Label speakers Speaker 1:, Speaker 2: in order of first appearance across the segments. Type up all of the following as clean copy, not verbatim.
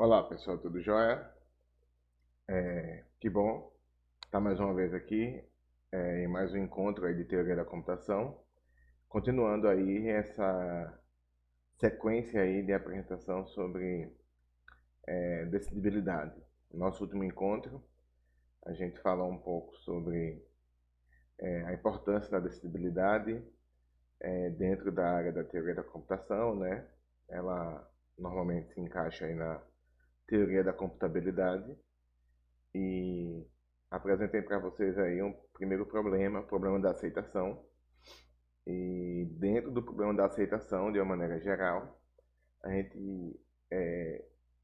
Speaker 1: Olá pessoal, tudo jóia? Que bom estar mais uma vez aqui em mais um encontro aí de teoria da computação, continuando aí essa sequência aí de apresentação sobre decidibilidade. No nosso último encontro, a gente falou um pouco sobre a importância da decidibilidade dentro da área da teoria da computação, né? Ela normalmente se encaixa aí na teoria da computabilidade. E apresentei para vocês aí um primeiro problema, o problema da aceitação. E dentro do problema da aceitação, de uma maneira geral, a gente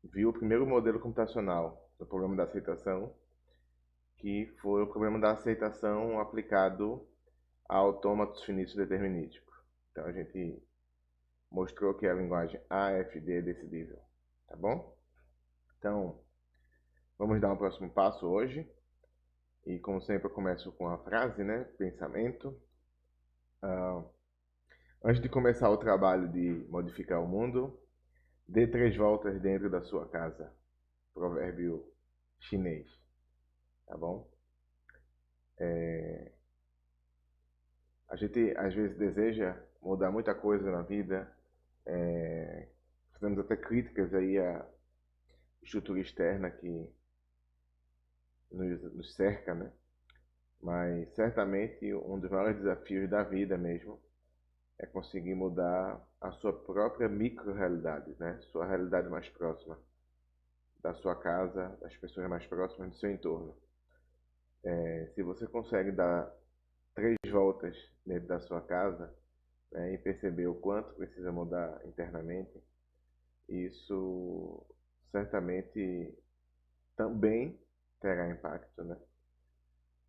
Speaker 1: viu o primeiro modelo computacional do problema da aceitação, que foi o problema da aceitação aplicado a autômatos finitos determinísticos. Então a gente mostrou que a linguagem AFD é decidível, tá bom? Então, vamos dar um próximo passo hoje. E como sempre eu começo com a frase, né? Pensamento. Antes de começar o trabalho de modificar o mundo, dê 3 voltas dentro da sua casa. Provérbio chinês, tá bom? A gente às vezes deseja mudar muita coisa na vida. Fazemos até críticas aí à estrutura externa que nos cerca, né? Mas certamente um dos maiores desafios da vida mesmo é conseguir mudar a sua própria micro-realidade, né? Sua realidade mais próxima da sua casa, das pessoas mais próximas do seu entorno. Se você consegue dar 3 voltas dentro da sua casa, né, e perceber o quanto precisa mudar internamente, isso certamente também terá impacto, né,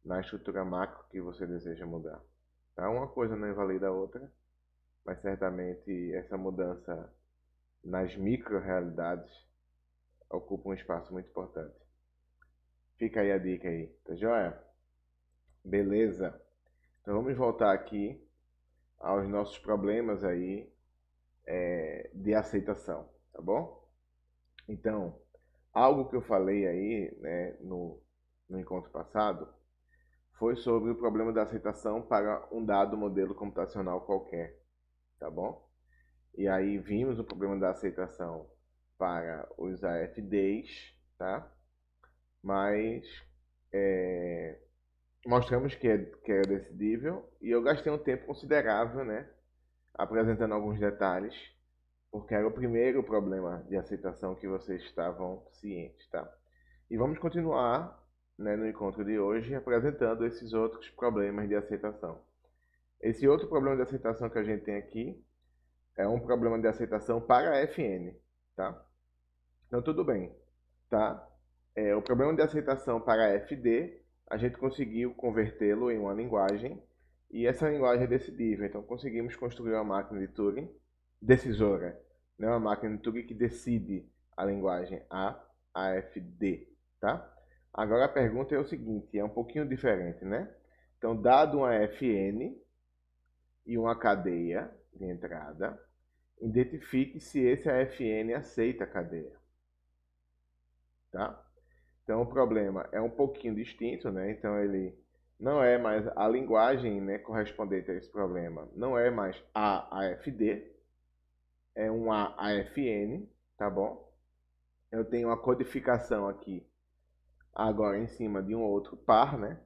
Speaker 1: na estrutura macro que você deseja mudar. Tá? Uma coisa não invalida a outra, mas certamente essa mudança nas micro-realidades ocupa um espaço muito importante. Fica aí a dica aí, tá joia? Beleza. Então vamos voltar aqui aos nossos problemas aí de aceitação, tá bom? Então, algo que eu falei aí, né, no encontro passado, foi sobre o problema da aceitação para um dado modelo computacional qualquer, tá bom? E aí vimos o problema da aceitação para os AFDs, tá? Mas mostramos que é decidível e eu gastei um tempo considerável, né, apresentando alguns detalhes, porque era o primeiro problema de aceitação que vocês estavam cientes, tá? E vamos continuar, né, no encontro de hoje apresentando esses outros problemas de aceitação. Esse outro problema de aceitação que a gente tem aqui é um problema de aceitação para FN, tá? Então tudo bem, tá? O problema de aceitação para FD, a gente conseguiu convertê-lo em uma linguagem e essa linguagem é decidível. Então conseguimos construir uma máquina de Turing decisora, né? Uma máquina de Turing que decide a linguagem AFD, tá? Agora a pergunta é o seguinte, é um pouquinho diferente, né? Então, dado uma FN e uma cadeia de entrada, identifique se esse AFN aceita a cadeia, tá? Então o problema é um pouquinho distinto, né? Então ele não é mais a linguagem, né, correspondente a esse problema, não é mais AAFD, é um AAFN, tá bom? Eu tenho uma codificação aqui agora em cima de um outro par, né?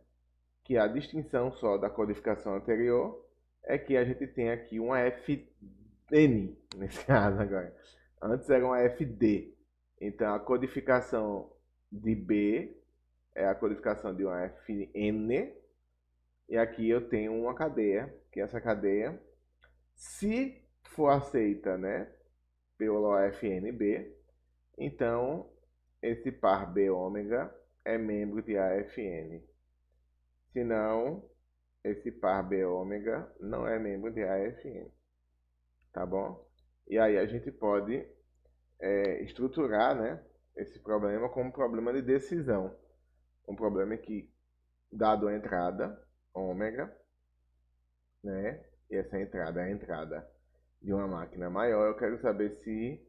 Speaker 1: Que a distinção só da codificação anterior é que a gente tem aqui uma FN, nesse caso agora. Antes era uma FD. Então a codificação de B é a codificação de uma FN. E aqui eu tenho uma cadeia, que essa cadeia, se for aceita, né, pelo FNB, então esse par B ômega é membro de AFN. Se não, esse par B ômega não é membro de AFN, tá bom? E aí a gente pode estruturar, né, esse problema como um problema de decisão. Um problema que, dado a entrada, ômega, né, e essa entrada é a entrada de uma máquina maior, eu quero saber se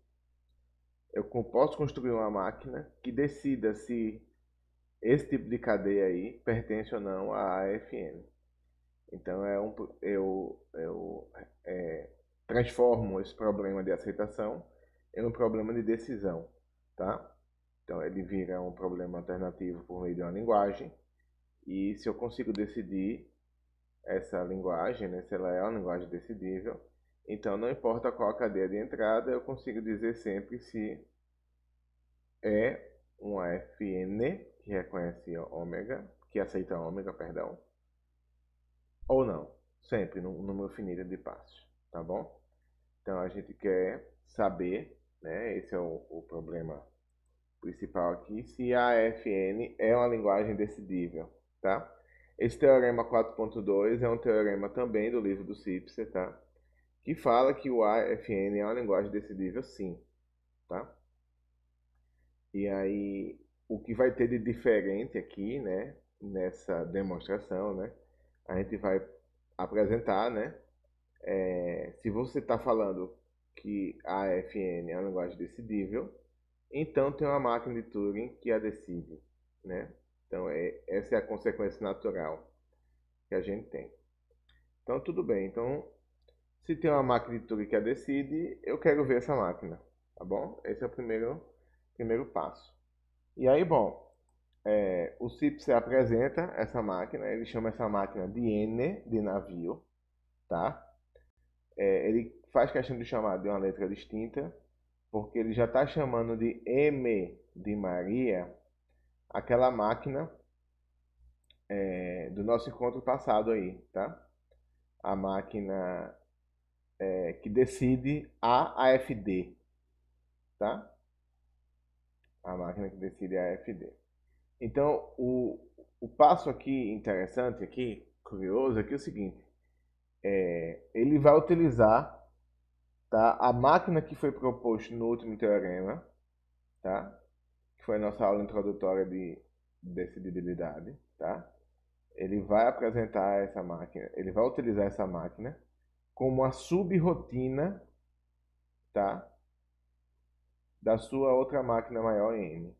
Speaker 1: eu posso construir uma máquina que decida se esse tipo de cadeia aí pertence ou não à AFN. Então eu transformo esse problema de aceitação em um problema de decisão, tá? Então ele vira um problema alternativo por meio de uma linguagem, e se eu consigo decidir essa linguagem, né, se ela é uma linguagem decidível, então não importa qual a cadeia de entrada, eu consigo dizer sempre se é uma FN que reconhece ômega, que aceita ômega, perdão, ou não, sempre num número finito de passos, tá bom? Então a gente quer saber, né, esse é o problema principal aqui, se a AFN é uma linguagem decidível, tá? Esse teorema 4.2 é um teorema também do livro do Sipser, tá? Que fala que o AFN é uma linguagem decidível, sim, tá? E aí, o que vai ter de diferente aqui, né, nessa demonstração, né, a gente vai apresentar, né, se você está falando que a AFN é uma linguagem decidível, então tem uma máquina de Turing que a decide, né? Então, essa é a consequência natural que a gente tem. Então, tudo bem. Então, se tem uma máquina de Turing que a decide, eu quero ver essa máquina, tá bom? Esse é o primeiro passo. E aí, bom, o CIPSE apresenta essa máquina, ele chama essa máquina de N, de navio, tá? Ele faz questão de chamar de uma letra distinta, porque ele já está chamando de M de Maria, aquela máquina do nosso encontro passado aí, tá? A máquina que decide a AFD, tá? A máquina que decide a AFD. Então, o passo aqui interessante, aqui, curioso, aqui é o seguinte. Ele vai utilizar, tá, a máquina que foi proposta no último teorema, tá? Que foi a nossa aula introdutória de decidibilidade, tá? Ele vai apresentar essa máquina, ele vai utilizar essa máquina como uma subrotina, tá? Da sua outra máquina maior N.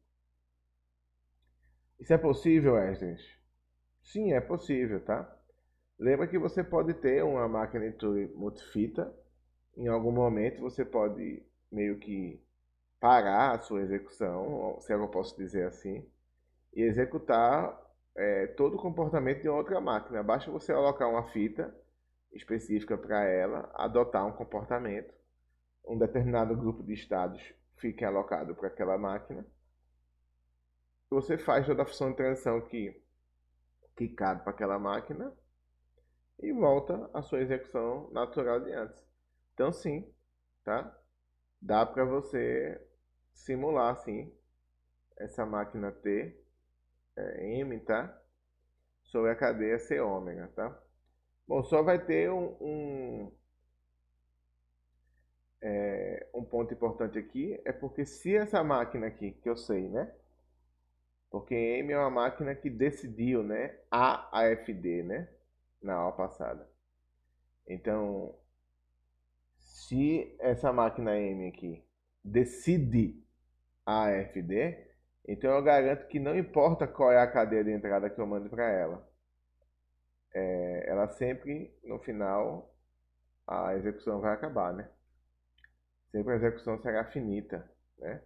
Speaker 1: Isso é possível, Esdras? Sim, é possível, tá? Lembra que você pode ter uma máquina de Turing multifita. Em algum momento você pode meio que parar a sua execução, se é que eu posso dizer assim, e executar todo o comportamento de outra máquina. Basta você alocar uma fita específica para ela, adotar um comportamento, um determinado grupo de estados fique alocado para aquela máquina. Você faz toda a função de transição que cabe para aquela máquina e volta à sua execução natural de antes. Então, sim, tá? Dá para você simular, sim, essa máquina T, M, tá? Sobre a cadeia C ômega, tá? Bom, só vai ter um ponto importante aqui, é porque se essa máquina aqui, que eu sei, né? Porque M é uma máquina que decidiu, né? A AFD, né? Na aula passada. Então, se essa máquina M aqui decide a AFD, então eu garanto que não importa qual é a cadeia de entrada que eu mando para ela. Ela sempre, no final, a execução vai acabar, né? Sempre a execução será finita, né?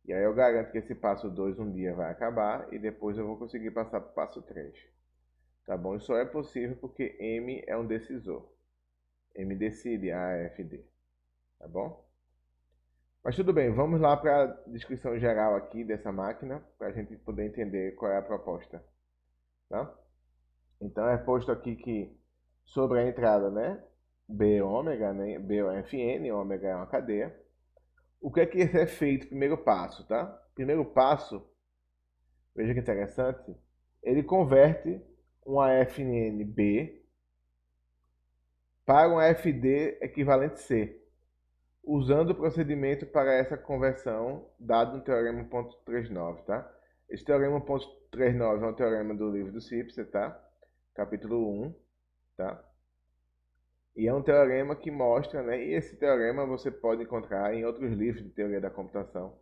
Speaker 1: E aí eu garanto que esse passo 2 um dia vai acabar e depois eu vou conseguir passar para o passo 3. Tá bom? Isso só é possível porque M é um decisor. M decide a AFD. Tá bom? Mas tudo bem, vamos lá para a descrição geral aqui dessa máquina, para a gente poder entender qual é a proposta. Tá? Então é posto aqui que sobre a entrada, né? B ômega, né? B é FN, ômega é uma cadeia. O que é feito? Primeiro passo, tá? Primeiro passo, veja que interessante, ele converte uma FNB para um FD equivalente C, usando o procedimento para essa conversão dado no teorema 1.39, tá? Esse teorema 1.39 é um teorema do livro do Sipser, tá? Capítulo 1, tá? E é um teorema que mostra, né? E esse teorema você pode encontrar em outros livros de teoria da computação,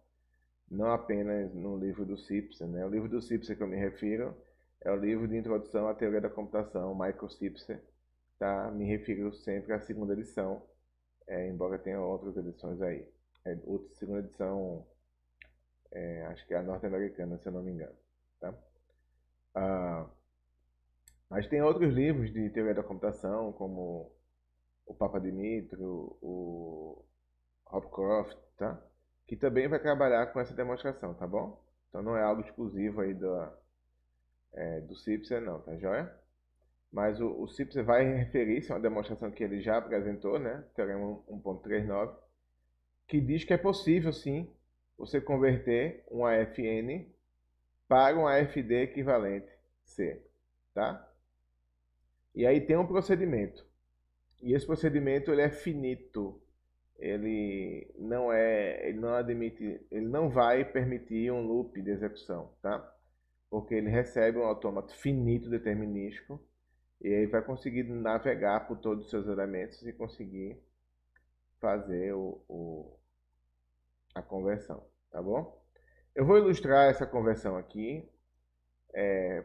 Speaker 1: não apenas no livro do Simpson, né? O livro do Simpson que eu me refiro é o livro de Introdução à Teoria da Computação, Michael Simpson, tá? Me refiro sempre à segunda edição, embora tenha outras edições aí. Outra segunda edição, acho que é a norte-americana, se eu não me engano, tá? Ah, mas tem outros livros de teoria da computação, como o Papa Dimitro, o Hopcroft, tá? Que também vai trabalhar com essa demonstração, tá bom? Então não é algo exclusivo aí do Simpson, não, tá joia? Mas o Simpson vai referir-se a uma demonstração que ele já apresentou, né? Teorema 1.39, que diz que é possível, sim, você converter um AFN para um AFD equivalente C, tá? E aí tem um procedimento. E esse procedimento ele é finito. Ele não admite, ele não vai permitir um loop de execução, tá? Porque ele recebe um autômato finito determinístico e aí vai conseguir navegar por todos os seus elementos e conseguir fazer a conversão, tá bom? Eu vou ilustrar essa conversão aqui,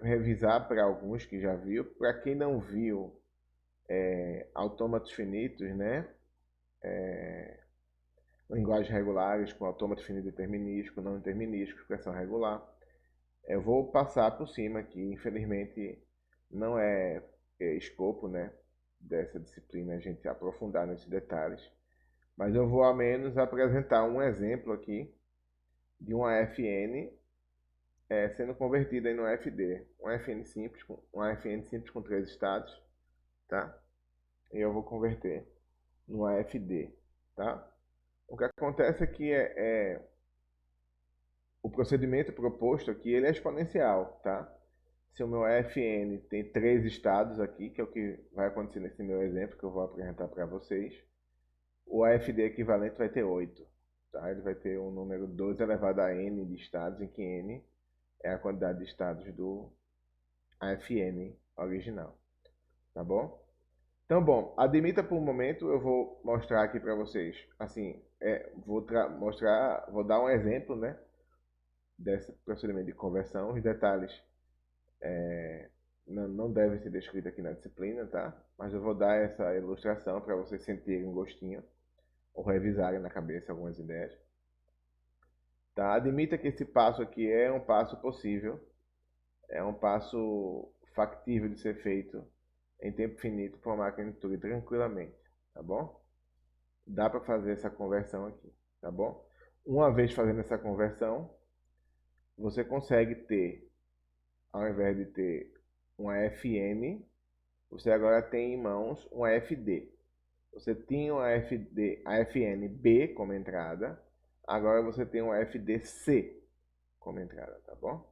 Speaker 1: revisar para alguns que já viu, para quem não viu, autômatos finitos, né? Linguagens regulares com autômato finito determinístico, não determinístico, expressão regular. Eu vou passar por cima aqui, infelizmente não é escopo, né, dessa disciplina a gente aprofundar nesses detalhes, mas eu vou ao menos apresentar um exemplo aqui de uma FN sendo convertida em um FD, um FN simples com 3 estados, tá? E eu vou converter no AFD, tá? O que acontece é que o procedimento proposto aqui ele é exponencial, tá? Se o meu FN tem 3 estados aqui, que é o que vai acontecer nesse meu exemplo que eu vou apresentar para vocês, o AFD equivalente vai ter 8, tá? Ele vai ter um número 2 elevado a n de estados, em que n é a quantidade de estados do AFN original, tá bom? Então, bom, admita por um momento, eu vou mostrar aqui para vocês, assim, vou dar um exemplo, né, desse procedimento de conversão. Os detalhes não devem ser descritos aqui na disciplina, tá? Mas eu vou dar essa ilustração para vocês sentirem um gostinho ou revisarem na cabeça algumas ideias. Tá? Admita que esse passo aqui é um passo possível, é um passo factível de ser feito em tempo finito por uma máquina de Turing tranquilamente, tá bom? Dá para fazer essa conversão aqui, tá bom? Uma vez fazendo essa conversão, você consegue ter, ao invés de ter uma FN, você agora tem em mãos um AFD. Você tinha um AFN B como entrada, agora você tem um AFD C como entrada, tá bom?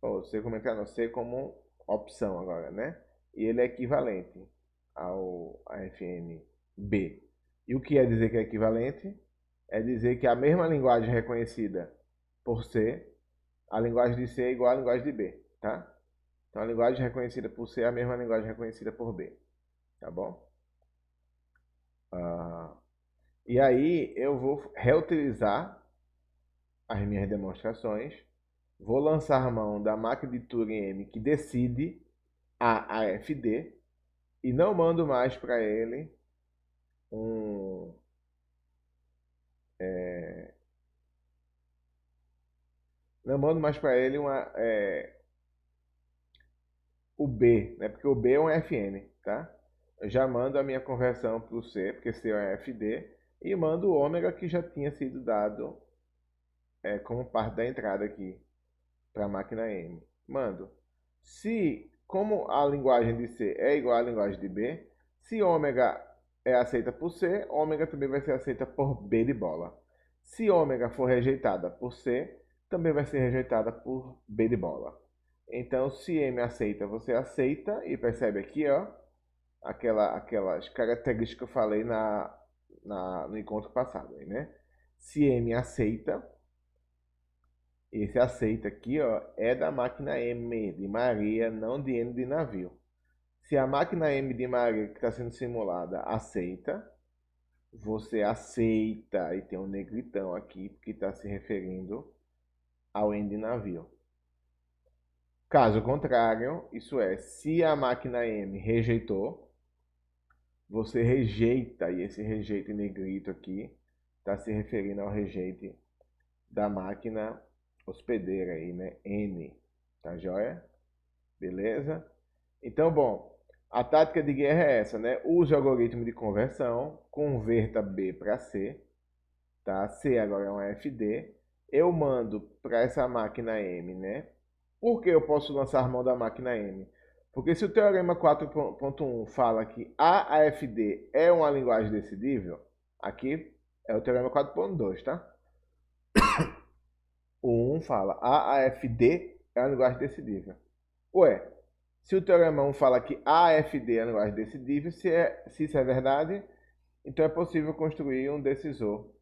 Speaker 1: Ou C como entrada, não, C como opção agora, né? E ele é equivalente ao AFN B. E o que é dizer que é equivalente? É dizer que a mesma linguagem reconhecida por C, a linguagem de C é igual à linguagem de B, tá? Então a linguagem reconhecida por C é a mesma linguagem reconhecida por B, tá bom? E aí eu vou reutilizar as minhas demonstrações, vou lançar mão da máquina de Turing M que decide a AFD e não mando mais para ele um não mando mais para ele o B, né? Porque o B é um FN, tá? Eu já mando a minha conversão para o C, porque C é um FD, e mando o ômega que já tinha sido dado como parte da entrada aqui para a máquina M. Mando. Se, como a linguagem de C é igual à linguagem de B, se ômega é aceita por C, ômega também vai ser aceita por B de bola. Se ômega for rejeitada por C, também vai ser rejeitada por B de bola. Então, se M aceita, você aceita, e percebe aqui, ó, aquelas características que eu falei no encontro passado, né? Se M aceita, esse aceita aqui, ó, é da máquina M de Maria, não de N de navio. Se a máquina M de Maria que está sendo simulada aceita, você aceita, e tem um negritão aqui, que está se referindo ao N de navio. Caso contrário, isso é, se a máquina M rejeitou, você rejeita, e esse rejeito em negrito aqui está se referindo ao rejeite da máquina hospedeira aí, né? N, tá joia? Beleza? Então, bom, a tática de guerra é essa, né? Use o algoritmo de conversão, converta B para C, tá? C agora é um FD. Eu mando para essa máquina M, né? Por que eu posso lançar mão da máquina M? Porque se o teorema 4.1 fala que AFD é uma linguagem decidível, aqui é o teorema 4.2, tá? O 1 fala AFD é uma linguagem decidível. Ué, se o teorema 1 fala que AFD é uma linguagem decidível, se isso é verdade, então é possível construir um decisor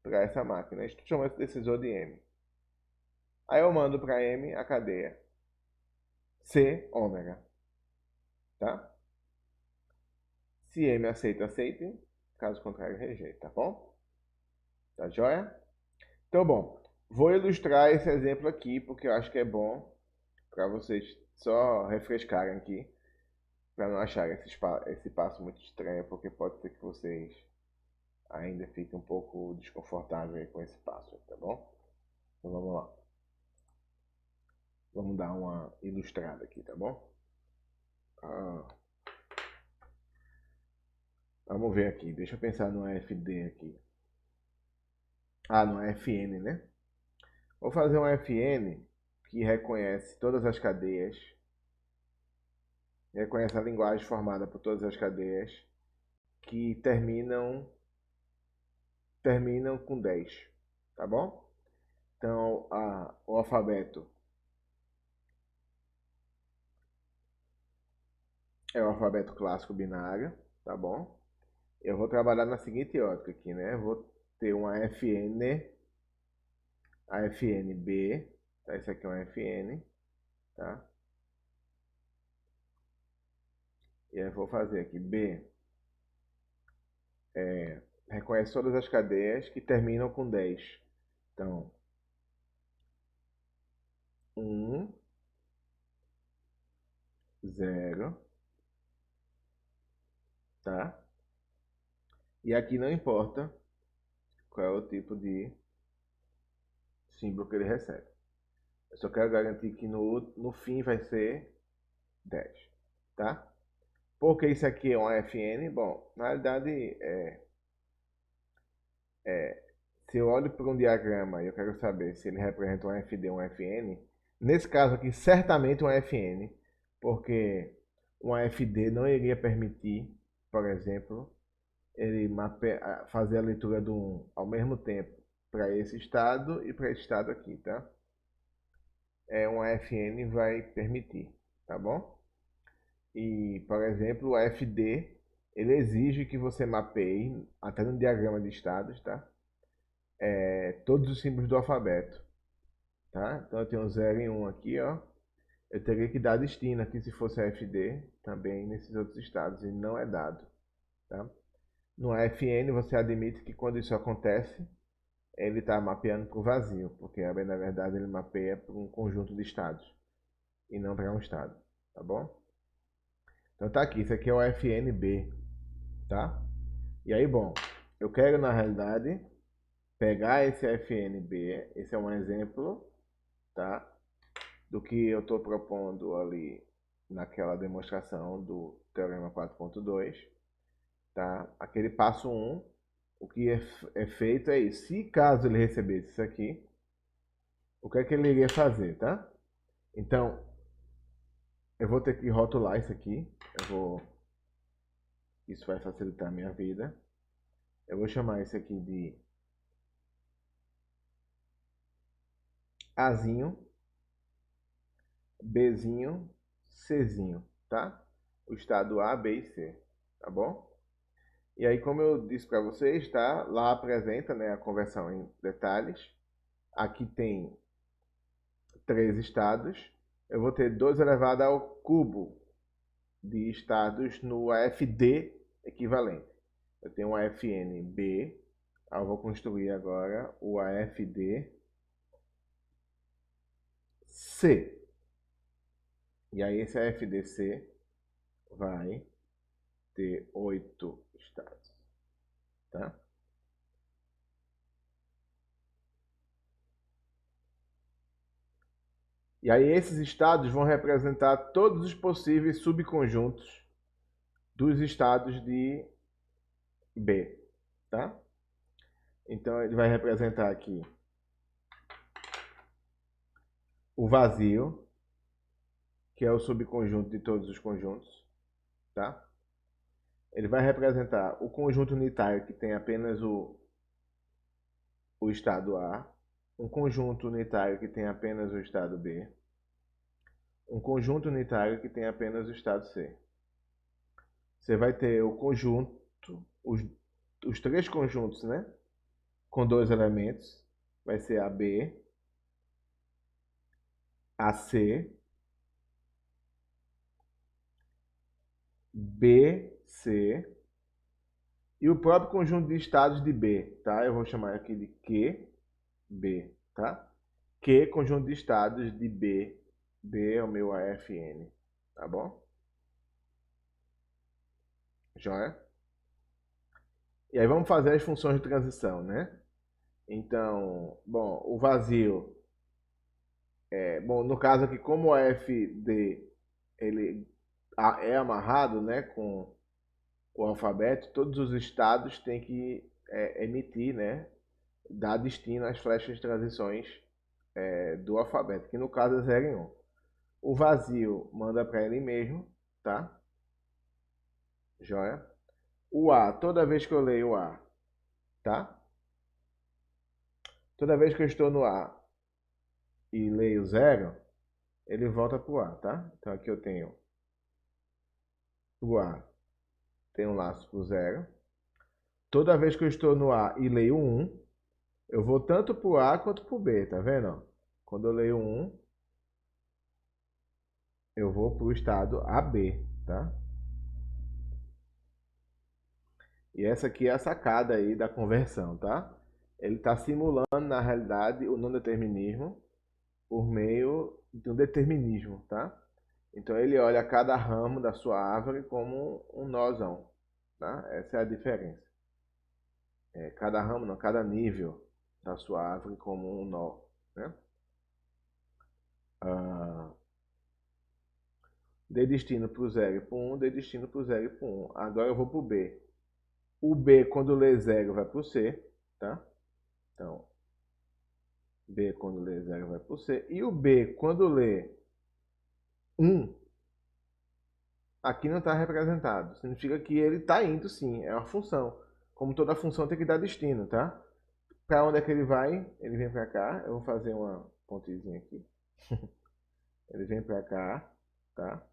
Speaker 1: para essa máquina. A gente chama esse decisor de M. Aí eu mando para M a cadeia C, ômega. Tá? Se M aceita, aceite. Caso contrário, rejeita, tá bom? Tá joia? Então, bom, vou ilustrar esse exemplo aqui, porque eu acho que é bom para vocês só refrescarem aqui, para não acharem esse passo muito estranho, porque pode ser que vocês ainda fiquem um pouco desconfortáveis com esse passo, tá bom? Então vamos lá. Vamos dar uma ilustrada aqui, tá bom? Vamos ver aqui, deixa eu pensar no FD aqui. No FN, né? Vou fazer um FN que reconhece todas as cadeias, reconhece a linguagem formada por todas as cadeias que terminam com 10, tá bom? Então, o alfabeto é o alfabeto clássico binário, tá bom? Eu vou trabalhar na seguinte ótica aqui, né? Eu vou ter uma FN, a FNB, tá? Esse aqui é um FN, tá? E aí eu vou fazer aqui B, reconhece todas as cadeias que terminam com 10. Então, 1, 0, tá? E aqui não importa qual é o tipo de símbolo que ele recebe. Eu só quero garantir que no fim vai ser 10, tá? Porque isso aqui é um FN? Bom, na realidade, se eu olho para um diagrama e eu quero saber se ele representa um FD ou um FN, nesse caso aqui, certamente um FN, porque um FD não iria permitir, por exemplo, ele fazer a leitura ao mesmo tempo para esse estado e para esse estado aqui, tá? Um FN vai permitir, tá bom? E, por exemplo, o FD, ele exige que você mapeie, até no diagrama de estados, tá? Todos os símbolos do alfabeto, tá? Então eu tenho 0 e 1 aqui, ó. Eu teria que dar destino aqui se fosse FD, também nesses outros estados, e não é dado, tá? No FN você admite que quando isso acontece, ele está mapeando para o vazio, porque na verdade ele mapeia para um conjunto de estados e não para um estado, tá bom? Então tá aqui, isso aqui é o FNB, tá? E aí, bom, eu quero na realidade pegar esse FNB, esse é um exemplo, tá? Do que eu estou propondo ali naquela demonstração do teorema 4.2, tá? Aquele passo 1, o que é feito é isso. Se caso ele recebesse isso aqui, o que é que ele iria fazer, tá? Então, eu vou ter que rotular isso aqui. Isso vai facilitar a minha vida. Eu vou chamar isso aqui de Azinho, Bzinho, Czinho, tá? O estado A, B e C, tá bom? E aí, como eu disse para vocês, tá? Lá apresenta, né, a conversão em detalhes. Aqui tem 3 estados. Eu vou ter 2 elevado ao cubo de estados no AFD equivalente. Eu tenho um AFNB, eu vou construir agora o AFDC. E aí esse AFDC vai ter 8 estados, tá? E aí esses estados vão representar todos os possíveis subconjuntos dos estados de B, tá? Então ele vai representar aqui o vazio, que é o subconjunto de todos os conjuntos, tá? Ele vai representar o conjunto unitário, que tem apenas o estado A, um conjunto unitário que tem apenas o estado B, um conjunto unitário que tem apenas o estado C. Você vai ter o conjunto, os três conjuntos, né? Com dois elementos, vai ser AB, AC, BC e o próprio conjunto de estados de B, tá? Eu vou chamar aqui de QB, tá? Q, conjunto de estados de B. B é o meu AFN, tá bom? Joia? E aí vamos fazer as funções de transição, né? Então, bom, o vazio, bom, no caso aqui, como o AFD ele é amarrado, né, com o alfabeto, todos os estados têm que emitir, né, dar destino às flechas de transições do alfabeto, que no caso é 0 e 1. O vazio manda para ele mesmo, tá? Joia? O A, toda vez que eu leio o A, tá? Toda vez que eu estou no A e leio 0, ele volta para o A, tá? Então aqui eu tenho o A, tem um laço para o 0. Toda vez que eu estou no A e leio 1, eu vou tanto para o A quanto para o B, tá vendo? Quando eu leio 1, eu vou para o estado AB, tá? E essa aqui é a sacada aí da conversão, tá? Ele está simulando, na realidade, o não determinismo por meio de um determinismo, tá? Então ele olha cada ramo da sua árvore como um nozão, tá? Essa é a diferença. Cada ramo, não, cada nível da sua árvore como um nó, né? Dei destino para o 0 e para o 1, dei destino para o 0 e para o 1. Agora eu vou para o B. O B, quando lê 0, vai para o C, tá? Então, B, quando lê 0, vai para o C. E o B, quando lê 1, aqui não está representado. Significa que ele está indo sim, é uma função. Como toda função tem que dar destino, tá? Para onde é que ele vai? Ele vem para cá. Eu vou fazer uma pontezinha aqui. Ele vem para cá, tá?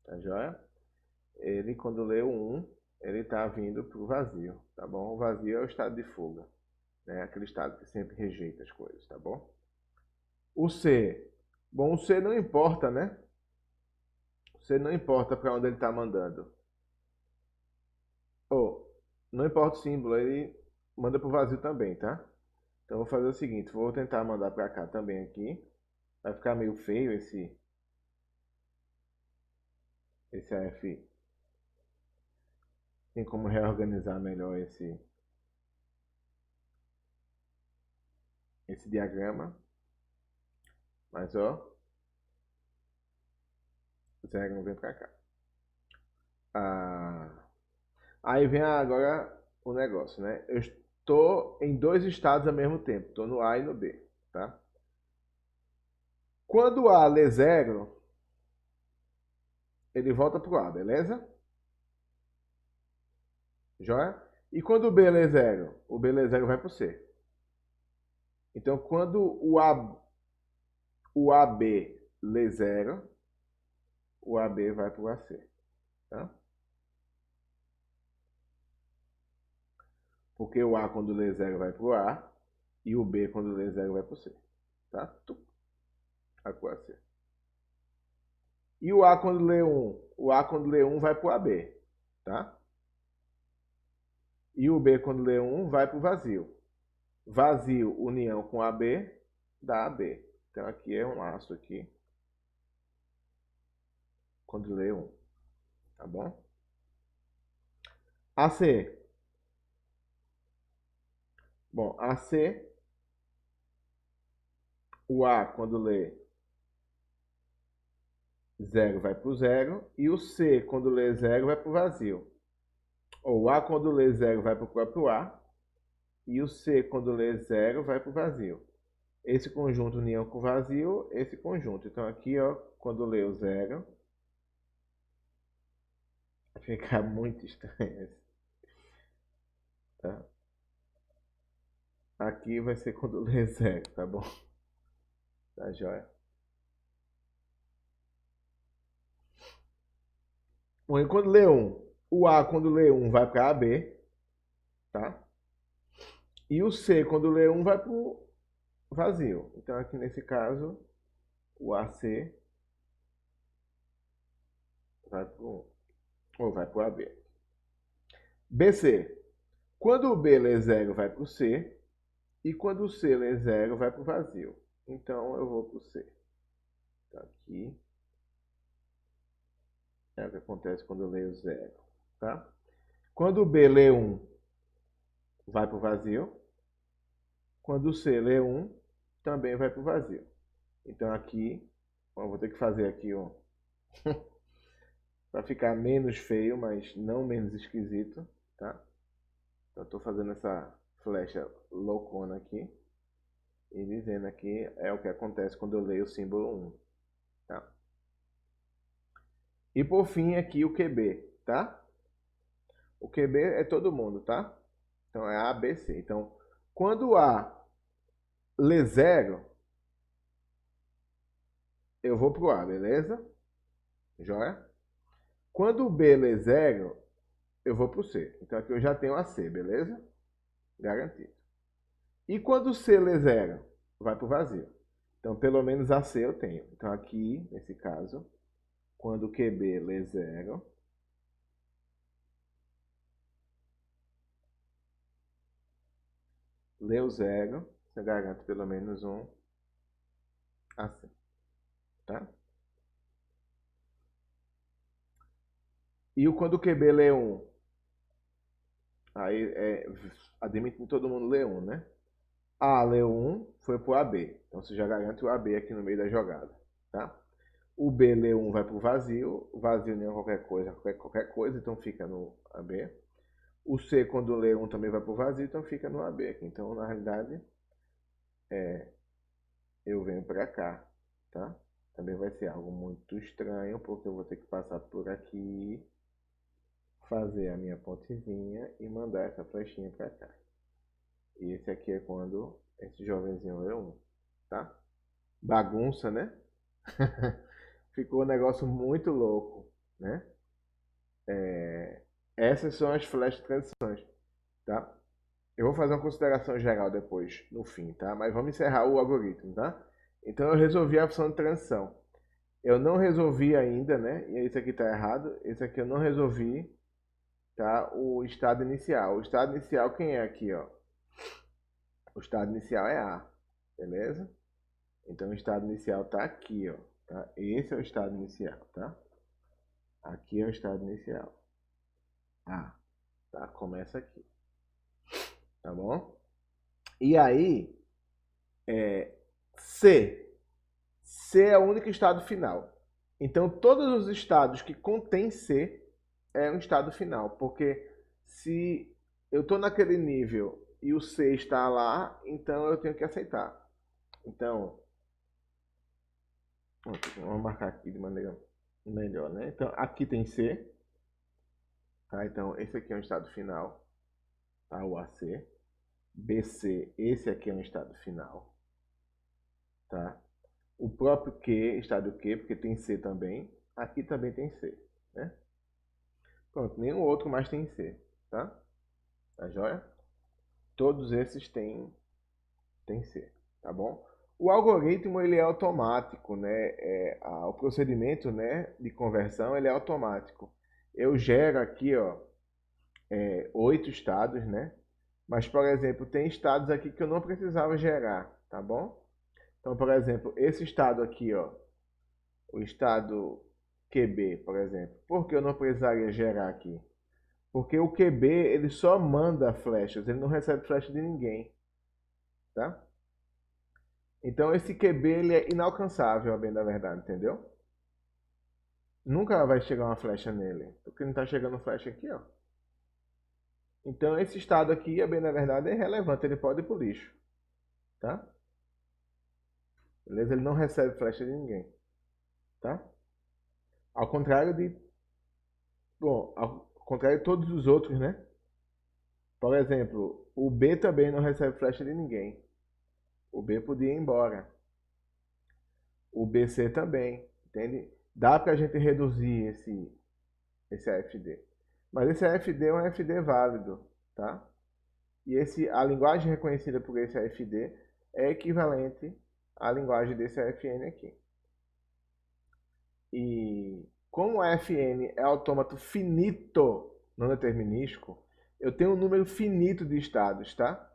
Speaker 1: Tá joia? Ele, quando lê o 1, ele está vindo para o vazio, tá bom? O vazio é o estado de fuga, né? Aquele estado que sempre rejeita as coisas, tá bom? O C. Bom, o C não importa, né? O C não importa para onde ele está mandando. Não importa o símbolo, ele manda para o vazio também, tá? Então vou fazer o seguinte, vou tentar mandar para cá também aqui. Vai ficar meio feio esse AF. Tem como reorganizar melhor esse diagrama. Mas ó, o 0 vem para cá. Aí vem agora o negócio, né? Eu estou em dois estados ao mesmo tempo. Estou no A e no B, tá? Quando o A lê 0, ele volta pro A, beleza? Joia? E quando o B lê 0, o B lê 0 vai pro C. Então, quando o AB lê 0, o AB vai pro AC, tá? Porque o A quando lê 0 vai pro A e o B quando lê 0 vai pro C, tá? Vai pro AC. E o A quando lê 1 o A quando lê 1 vai para o AB, tá? E o B quando lê 1 vai para o vazio. Vazio, união com AB, dá AB. Então aqui é um laço aqui, quando lê 1, tá bom? AC. Bom, AC, o A quando lê 0 vai para o 0, e o C quando lê 0 vai para o vazio. Ou o A quando lê 0 vai para o próprio A, e o C quando lê 0 vai para o vazio. Esse conjunto união com vazio, esse conjunto. Então aqui, ó, quando lê o 0, vai ficar muito estranho. Tá? Aqui vai ser quando lê 0, tá bom? Tá joia? Bom, e quando lê 1? O A quando lê 1 vai para AB, tá? E o C quando lê 1 vai para o vazio. Então aqui nesse caso, o AC vai para o 1, ou vai para o AB. BC. Quando o B lê 0 vai para o C, e quando o C lê 0 vai para o vazio. Então eu vou para o C. Então aqui é o que acontece quando eu leio 0, tá? Quando o B lê 1, vai para o vazio. Quando o C lê 1, também vai para o vazio. Então aqui, eu vou ter que fazer aqui, ó, para ficar menos feio, mas não menos esquisito, tá? Então estou fazendo essa flecha loucona aqui. E dizendo aqui é o que acontece quando eu leio o símbolo 1, tá? E por fim aqui o QB, tá? O QB é todo mundo, tá? Então é A, B, C. Então, quando A lê 0, eu vou pro A, beleza? Joia? Quando o B lê 0, eu vou pro C. Então aqui eu já tenho a C, beleza? Garantido. E quando o C lê 0, vai pro vazio. Então pelo menos a C eu tenho. Então aqui, nesse caso, quando o QB lê 0, leu 0, você garante pelo menos um AC, tá? E quando o QB lê 1, aí admitindo todo mundo lê 1, né? A leu 1, foi pro AB. Então você já garante o AB aqui no meio da jogada, tá? O B leu 1 vai pro vazio, vazio nem qualquer coisa, qualquer coisa, então fica no AB. O C quando lê 1 também vai pro vazio, então fica no AB aqui. Então na realidade eu venho para cá, tá? Também vai ser algo muito estranho, porque eu vou ter que passar por aqui, fazer a minha pontezinha e mandar essa flechinha para cá. E esse aqui é quando esse jovenzinho lê 1, tá? Bagunça, né? Ficou um negócio muito louco, né? Essas são as flash transições, tá? Eu vou fazer uma consideração geral depois, no fim, tá? Mas vamos encerrar o algoritmo, tá? Então eu resolvi a função de transição. Eu não resolvi ainda, né? E esse aqui está errado. Esse aqui eu não resolvi, tá? O estado inicial. O estado inicial quem é aqui, ó? O estado inicial é A, beleza? Então o estado inicial está aqui, ó. Tá? Esse é o estado inicial, tá? Aqui é o estado inicial. A, tá? Começa aqui, tá bom? E aí, C. C é o único estado final. Então todos os estados que contêm C é um estado final, porque se eu estou naquele nível e o C está lá, então eu tenho que aceitar. Então, vamos marcar aqui de maneira melhor, né? Então, aqui tem C, tá? Então, esse aqui é um estado final, tá? O AC. BC, esse aqui é um estado final, tá? O próprio Q, estado Q, porque tem C também. Aqui também tem C, né? Pronto, nenhum outro mais tem C, tá? Tá joia? Todos esses têm C, tá bom? O algoritmo ele é automático, né? O procedimento, né, de conversão ele é automático. Eu gero aqui, ó, 8 estados, né? Mas, por exemplo, tem estados aqui que eu não precisava gerar, tá bom? Então, por exemplo, esse estado aqui, ó, o estado QB, por exemplo. Por que eu não precisaria gerar aqui? Porque o QB, ele só manda flechas, ele não recebe flecha de ninguém, tá? Então, esse QB, ele é inalcançável, a bem da verdade, entendeu? Nunca vai chegar uma flecha nele, porque não tá chegando flecha aqui, ó. Então, esse estado aqui, a bem da verdade, é irrelevante, ele pode ir pro lixo, tá? Beleza? Ele não recebe flecha de ninguém, tá? Ao contrário de, bom, ao contrário de todos os outros, né? Por exemplo, o B também não recebe flecha de ninguém. O B podia ir embora. O BC também, entende? Dá pra gente reduzir esse AFD. Mas esse AFD é um AFD válido, tá? E a linguagem reconhecida por esse AFD é equivalente à linguagem desse AFN aqui. E como o AFN é autômato finito não determinístico, eu tenho um número finito de estados, tá?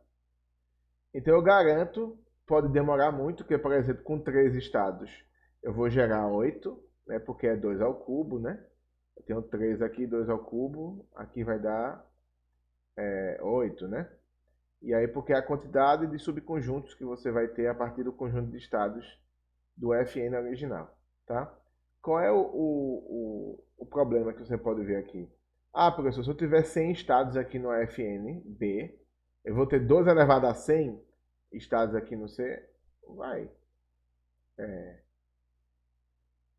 Speaker 1: Então eu garanto, pode demorar muito, porque, por exemplo, com 3 estados eu vou gerar 8, né? Porque é 2 ao cubo, né? Eu tenho 3 aqui, 2 ao cubo, aqui vai dar 8, né? E aí porque é a quantidade de subconjuntos que você vai ter a partir do conjunto de estados do FN original, tá? Qual é o problema que você pode ver aqui? Ah, professor, se eu tiver 100 estados aqui no FN B, eu vou ter 12 elevado a 100 estados aqui no C? Vai.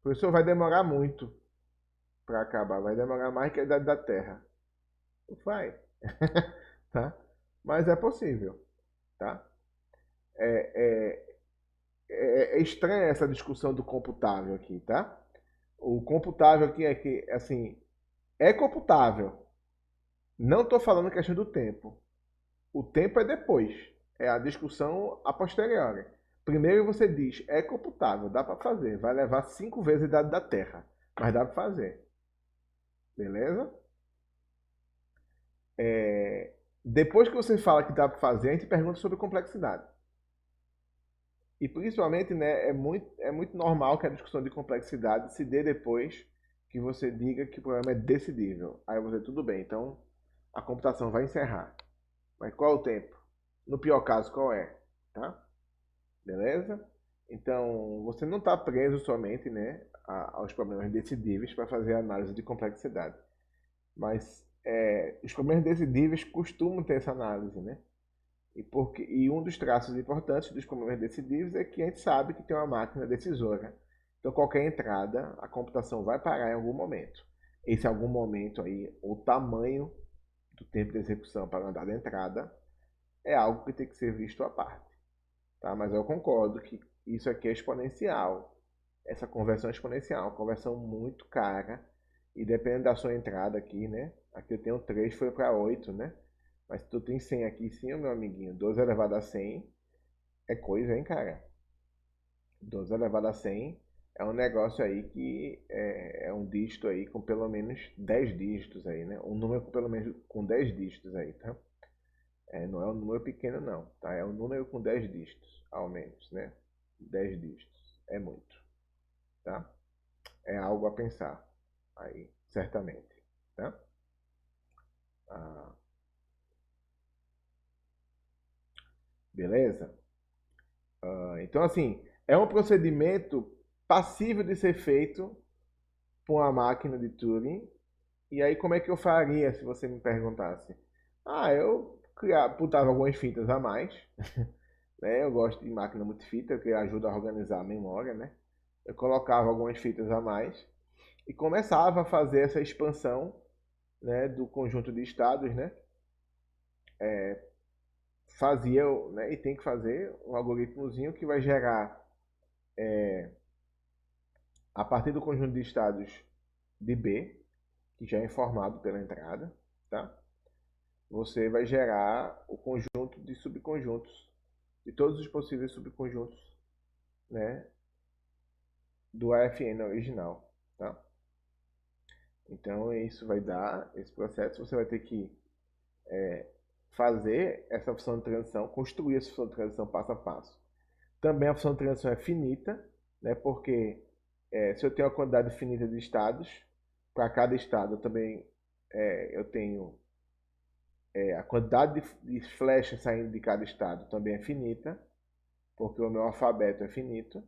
Speaker 1: Professor, vai demorar muito para acabar, vai demorar mais que a idade da Terra. Vai, tá? Mas é possível, tá? É, é estranha essa discussão do computável aqui, tá? O computável aqui é que, assim, é computável. Não estou falando questão do tempo. O tempo é depois. É a discussão a posteriori. Primeiro você diz, é computável, dá para fazer. Vai levar 5 vezes a idade da Terra, mas dá para fazer. Beleza? Depois que você fala que dá para fazer, a gente pergunta sobre complexidade. E principalmente, né, é muito normal que a discussão de complexidade se dê depois que você diga que o problema é decidível. Aí você, tudo bem, então a computação vai encerrar. Mas qual é o tempo? No pior caso, qual é? Tá? Beleza? Então, você não está preso somente, né, aos problemas decidíveis para fazer a análise de complexidade. Mas os problemas decidíveis costumam ter essa análise, né? E um dos traços importantes dos problemas decidíveis é que a gente sabe que tem uma máquina decisora. Então, qualquer entrada, a computação vai parar em algum momento. Esse algum momento aí, o tamanho do tempo de execução para uma dada entrada, é algo que tem que ser visto à parte. Tá? Mas eu concordo que isso aqui é exponencial. Essa conversão é exponencial, uma conversão muito cara. E dependendo da sua entrada aqui, né? Aqui eu tenho 3, foi para 8, né? Mas se tu tem 100 aqui, sim, meu amiguinho, 12 elevado a 100 é coisa, hein, cara? 12 elevado a 100 é um negócio aí que é um dígito aí com pelo menos 10 dígitos aí, né? Um número com pelo menos com 10 dígitos aí, tá? Não é um número pequeno não, tá? É um número com 10 dígitos, ao menos, né? 10 dígitos, é muito, tá? É algo a pensar aí, certamente, tá? Ah, beleza? Então, assim, é um procedimento passível de ser feito por uma máquina de Turing. E aí, como é que eu faria se você me perguntasse? Ah, eu botava algumas fitas a mais, né? Eu gosto de máquina multifita, que ajuda a organizar a memória, né? Eu colocava algumas fitas a mais e começava a fazer essa expansão, né, do conjunto de estados, né? Fazia, né, e tem que fazer um algoritmozinho que vai gerar, a partir do conjunto de estados de B, que já é informado pela entrada, tá? Você vai gerar o conjunto de subconjuntos, de todos os possíveis subconjuntos né, do AFN original, tá? Então isso vai dar, esse processo, você vai ter que fazer essa função de transição, construir essa função de transição passo a passo. Também a função de transição é finita, né, porque se eu tenho uma quantidade finita de estados, para cada estado eu tenho a quantidade de flechas saindo de cada estado também é finita, porque o meu alfabeto é finito.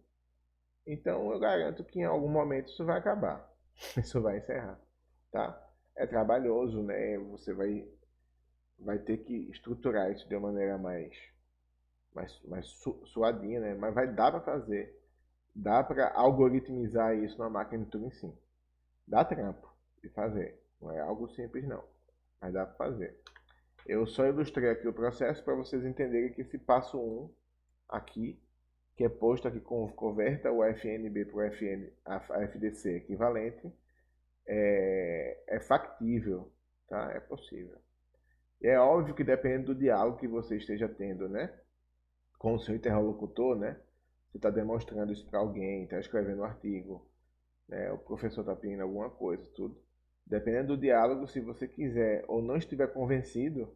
Speaker 1: Então eu garanto que em algum momento isso vai acabar, isso vai encerrar, tá? É trabalhoso, né? Você vai ter que estruturar isso de uma maneira mais suadinha, né? Mas vai dar para fazer, dá para algoritmizar isso na máquina de Turing, sim. Dá trampo de fazer, não é algo simples não, mas dá para fazer. Eu só ilustrei aqui o processo para vocês entenderem que esse passo 1 aqui, que é posto aqui com converta o FNB para o FDC equivalente, é factível, tá? É possível. E é óbvio que dependendo do diálogo que você esteja tendo, né, com o seu interlocutor, né, você está demonstrando isso para alguém, está escrevendo um artigo, né, o professor está pedindo alguma coisa, tudo. Dependendo do diálogo, se você quiser ou não estiver convencido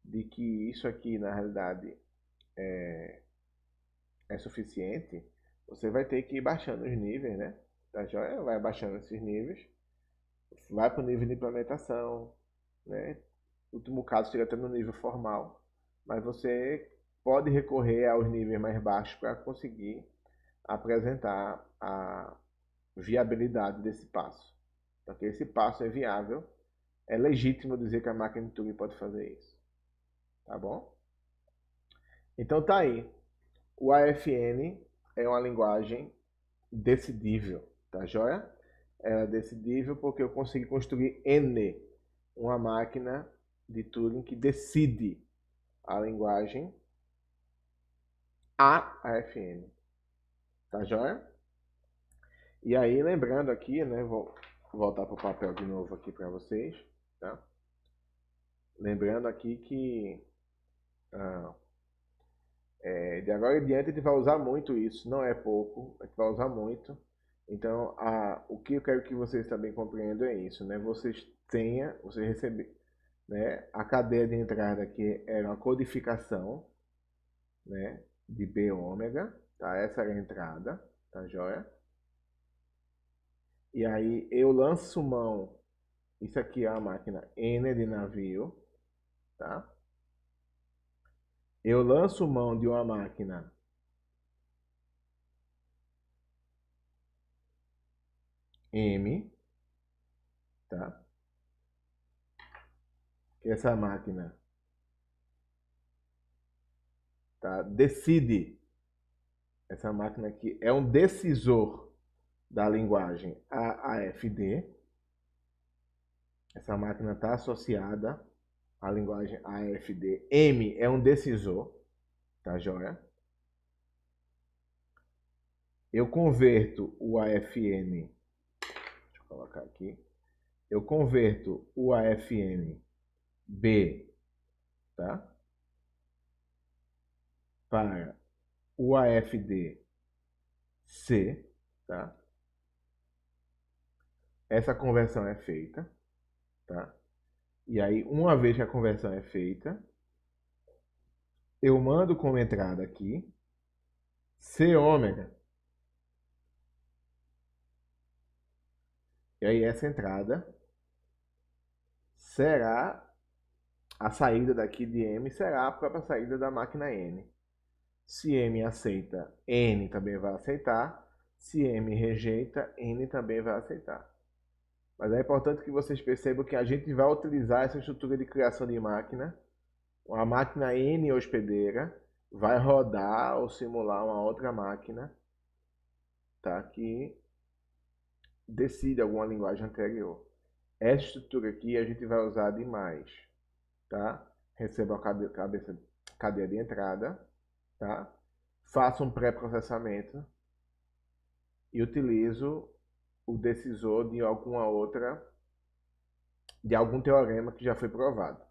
Speaker 1: de que isso aqui, na realidade, é suficiente, você vai ter que ir baixando os níveis, né? Tá joia? Vai baixando esses níveis, vai para o nível de implementação, né? No último caso, chega até no nível formal, mas você pode recorrer aos níveis mais baixos para conseguir apresentar a viabilidade desse passo. Porque esse passo é viável, é legítimo dizer que a máquina de Turing pode fazer isso. Tá bom? Então tá aí. O AFN é uma linguagem decidível, tá joia? É decidível porque eu consegui construir N, uma máquina de Turing que decide a linguagem AFN, tá joia? E aí, lembrando aqui, né, vou voltar para o papel de novo aqui para vocês, tá? Lembrando aqui que de agora em diante a gente vai usar muito isso, não é pouco, a gente vai usar muito. Então, o que eu quero que vocês também compreendam é isso, né? Vocês receber, né? A cadeia de entrada aqui era uma codificação, né? De B ômega, tá? Essa era a entrada, tá joia? E aí eu lanço mão, isso aqui é a máquina N de navio, tá? Eu lanço mão de uma máquina M, tá? Que essa máquina, tá? Decide. Essa máquina aqui é um decisor da linguagem AAFD. Essa máquina está associada à linguagem AFD. M é um decisor, tá joia? Eu converto o AFN, deixa eu colocar aqui. Eu converto o AFN B, tá? Para o AFD C, tá? Essa conversão é feita, tá? E aí, uma vez que a conversão é feita, eu mando como entrada aqui C ômega. E aí essa entrada será a saída daqui de M, será a própria saída da máquina N. Se M aceita, N também vai aceitar. Se M rejeita, N também vai aceitar. Mas é importante que vocês percebam que a gente vai utilizar essa estrutura de criação de máquina. A máquina N hospedeira vai rodar ou simular uma outra máquina, tá? Que decide alguma linguagem anterior. Essa estrutura aqui a gente vai usar demais, tá? Receba a cadeia de entrada, tá? Faço um pré-processamento e utilizo o decisor de algum teorema que já foi provado.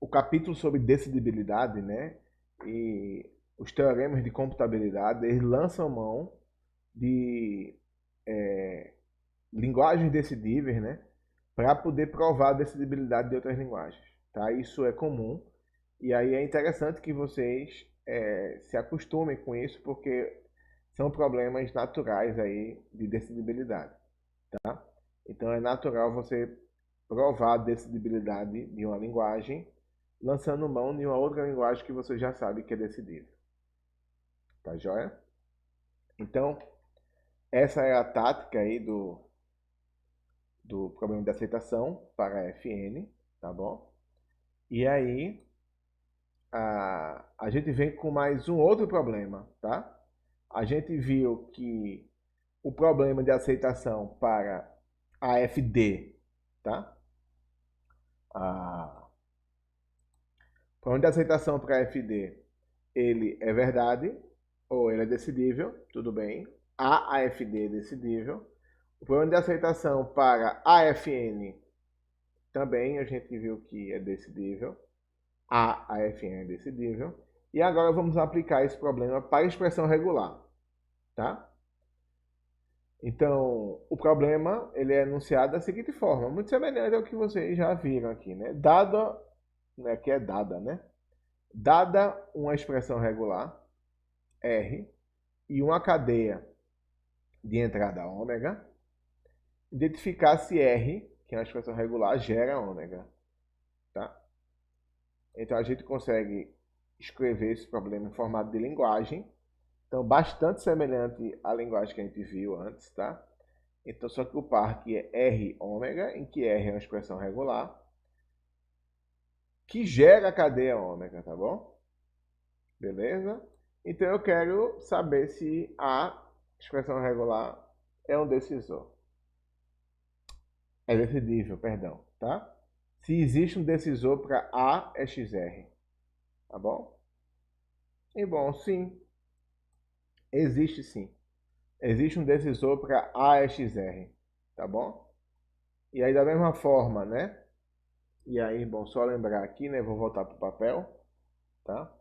Speaker 1: O capítulo sobre decidibilidade, né? E os teoremas de computabilidade, eles lançam mão de linguagens decidíveis, né, para poder provar a decidibilidade de outras linguagens. Tá? Isso é comum, e aí é interessante que vocês se acostumem com isso, porque são problemas naturais aí de decidibilidade. Tá? Então é natural você provar a decidibilidade de uma linguagem lançando mão de uma outra linguagem que você já sabe que é decidível. Tá joia? Então, essa é a tática aí do problema de aceitação para FN, tá bom? E aí, a gente vem com mais um outro problema, tá? A gente viu que o problema de aceitação para AFD, tá? O problema de aceitação para AFD, ele é verdade ou ele é decidível, tudo bem. A AFD é decidível. O problema de aceitação para AFN também a gente viu que é decidível. A AFN é decidível. E agora vamos aplicar esse problema para a expressão regular, tá? Então, o problema ele é enunciado da seguinte forma, muito semelhante ao que vocês já viram aqui, né? Dada, né, que é dada, né? Dada uma expressão regular, R, e uma cadeia de entrada ômega, identificar se R, que é uma expressão regular, gera ômega, tá? Então a gente consegue escrever esse problema em formato de linguagem, então bastante semelhante à linguagem que a gente viu antes, tá? Então só que o par aqui é R ômega, em que R é uma expressão regular, que gera a cadeia ômega, tá bom? Beleza? Então eu quero saber se a expressão regular é um decisor. É decidível, perdão, tá? Se existe um decisor para A é XR, tá bom? E bom, sim, existe sim. Existe um decisor para A é XR, tá bom? E aí da mesma forma, né? E aí, bom, só lembrar aqui, né? Vou voltar para o papel, tá?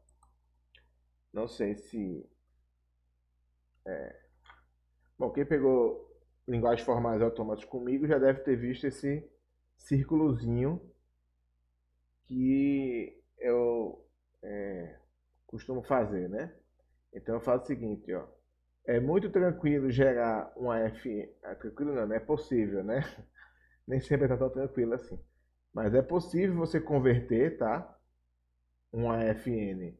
Speaker 1: Não sei se... Bom, quem pegou linguagens formais autômatas comigo já deve ter visto esse círculozinho que eu costumo fazer, né? Então eu faço o seguinte, ó. É muito tranquilo gerar uma F... tranquilo não, não é possível, né? Nem sempre é tão tranquilo assim. Mas é possível você converter, tá? Uma FN,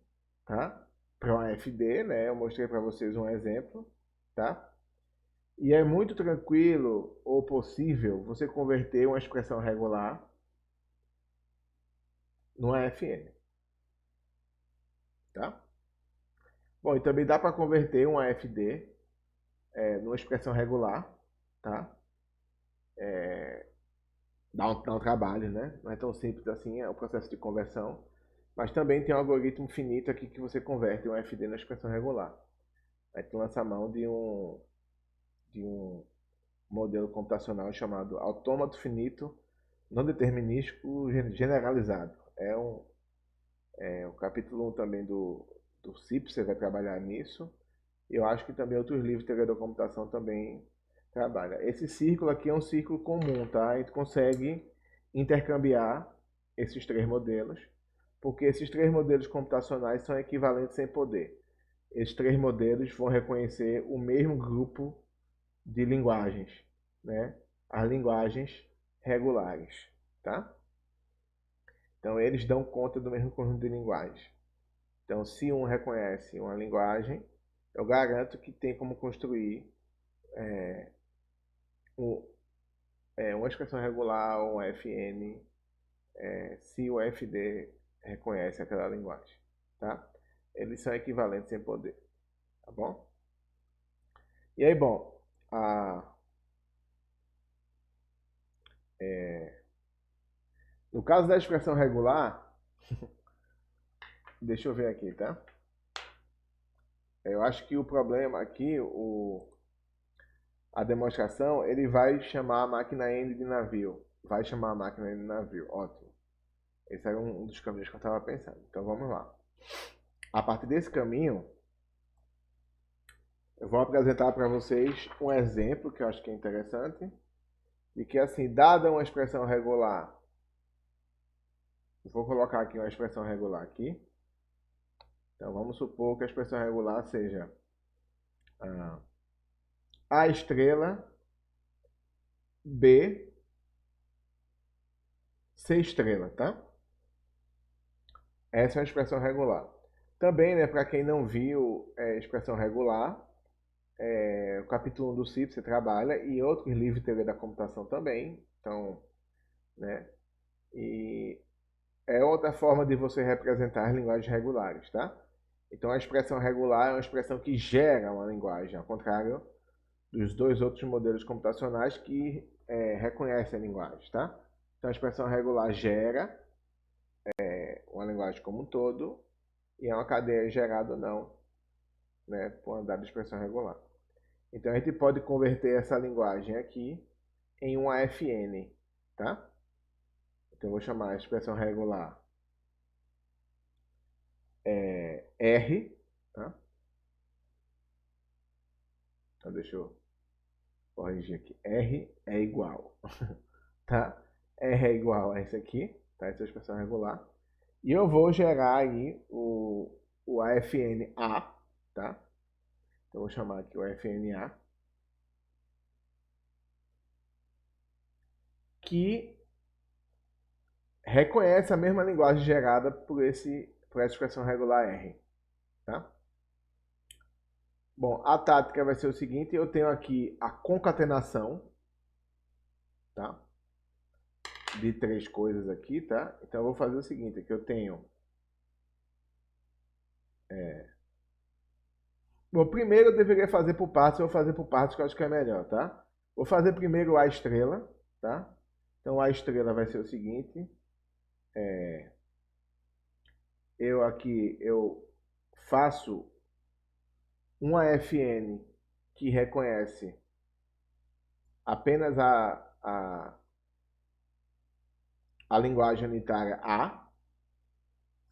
Speaker 1: tá? Para uma FD, né? Eu mostrei para vocês um exemplo, tá? E é muito tranquilo ou possível você converter uma expressão regular numa FN, tá? Bom, e também dá para converter uma FD numa expressão regular, tá? Dá um trabalho, né? Não é tão simples assim, é o processo de conversão. Mas também tem um algoritmo finito aqui que você converte um FD na expressão regular. Aí tu lança a mão de um modelo computacional chamado autômato finito não determinístico generalizado. É o capítulo 1 também do CIP, você vai trabalhar nisso. Eu acho que também outros livros de teoria da computação também trabalham. Esse círculo aqui é um círculo comum, tá? A gente consegue intercambiar esses três modelos, porque esses três modelos computacionais são equivalentes em poder. Esses três modelos vão reconhecer o mesmo grupo de linguagens, né? As linguagens regulares, tá? Então eles dão conta do mesmo conjunto de linguagens. Então, se um reconhece uma linguagem, eu garanto que tem como construir um, uma expressão regular ou um FN se o FD reconhece aquela linguagem, tá? Eles são equivalentes em poder, tá bom? E aí, bom, no caso da expressão regular, deixa eu ver aqui, tá? Eu acho que o problema aqui, a demonstração, ele vai chamar a máquina N de navio. Vai chamar a máquina N de navio, ótimo. Esse era um dos caminhos que eu estava pensando. Então vamos lá. a partir desse caminho, eu vou apresentar para vocês um exemplo que eu acho que é interessante, de que assim, dada uma expressão regular, vou colocar aqui uma expressão regular aqui. Então vamos supor que a expressão regular seja A estrela B C estrela, tá? Essa é uma expressão regular. Também, né, para quem não viu expressão regular, o capítulo 1 do CIP você trabalha e outros livros de teoria da computação também. Então, né, e é outra forma de você representar linguagens regulares, tá? Então a expressão regular é uma expressão que gera uma linguagem, ao contrário dos dois outros modelos computacionais que reconhecem a linguagem, tá? Então a expressão regular gera uma linguagem como um todo e é uma cadeia gerada ou não, né, por uma dada expressão regular. Então a gente pode converter essa linguagem aqui em uma FN, tá? Então eu vou chamar a expressão regular R, tá? Então deixa eu corrigir aqui. R é igual, tá? R é igual a esse aqui, tá? Essa é a expressão regular. E eu vou gerar aí o AFNA, tá? Então eu vou chamar aqui o AFNA, que reconhece a mesma linguagem gerada por essa expressão regular R, tá? Bom, a tática vai ser o seguinte, eu tenho aqui a concatenação, tá? De três coisas aqui, tá? Então eu vou fazer o seguinte, aqui eu tenho... Bom, primeiro eu deveria fazer por partes, eu vou fazer por partes que eu acho que é melhor, tá? Vou fazer primeiro a estrela, tá? Então a estrela vai ser o seguinte, eu faço uma FN que reconhece apenas a linguagem unitária A,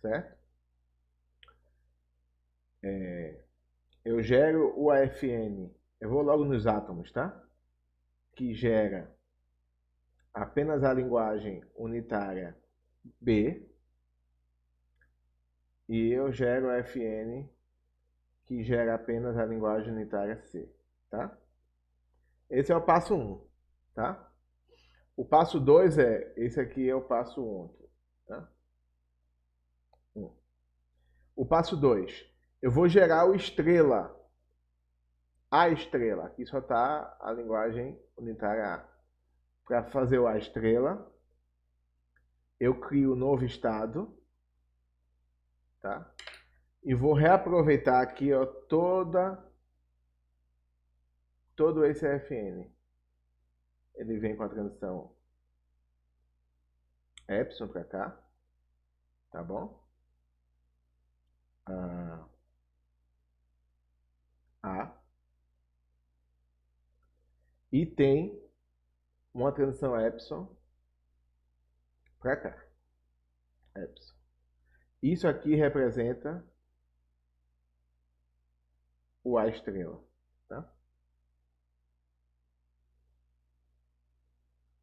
Speaker 1: certo? Eu gero o AFN, eu vou logo nos átomos, tá? Que gera apenas a linguagem unitária B, e eu gero o AFN que gera apenas a linguagem unitária C, tá? Esse é o passo 1, tá? O passo 2 esse aqui é o passo 1, tá? O passo 2, eu vou gerar o estrela, a estrela, aqui só está a linguagem unitária A. Para fazer o a estrela, eu crio um novo estado, tá? E vou reaproveitar aqui, ó, todo esse FN. Ele vem com a transição epsilon para cá, tá bom? A. E tem uma transição epsilon para cá. Epsilon. Isso aqui representa o A estrela, tá?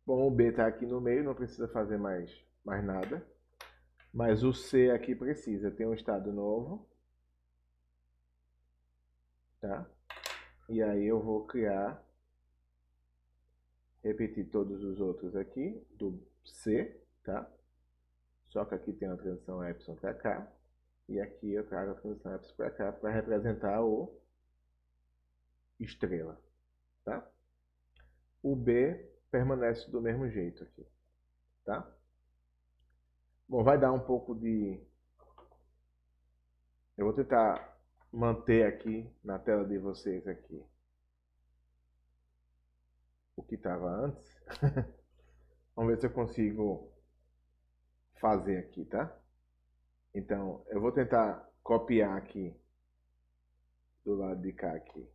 Speaker 1: Bom, o B está aqui no meio, não precisa fazer mais nada. Mas o C aqui precisa. Tem um estado novo, tá? E aí eu vou criar, repetir todos os outros aqui, do C, tá? Só que aqui tem uma transição epsilon para cá. E aqui eu trago a transição epsilon para cá para representar o estrela, tá? O B permanece do mesmo jeito aqui, tá? Bom, vai dar um pouco de... Eu vou tentar manter aqui na tela de vocês aqui o que estava antes. Vamos ver se eu consigo fazer aqui, tá? Então, eu vou tentar copiar aqui do lado de cá aqui.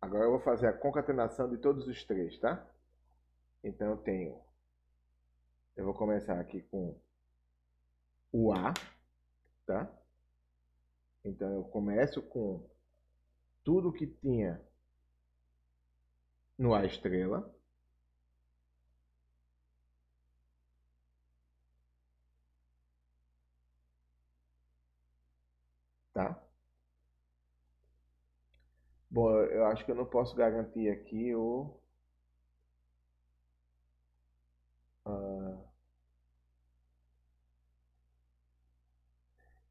Speaker 1: Agora eu vou fazer a concatenação de todos os três, tá? Então eu Eu vou começar aqui com o A, tá? Então eu começo com tudo que tinha no A estrela. Tá? Bom, eu acho que eu não posso garantir aqui ah,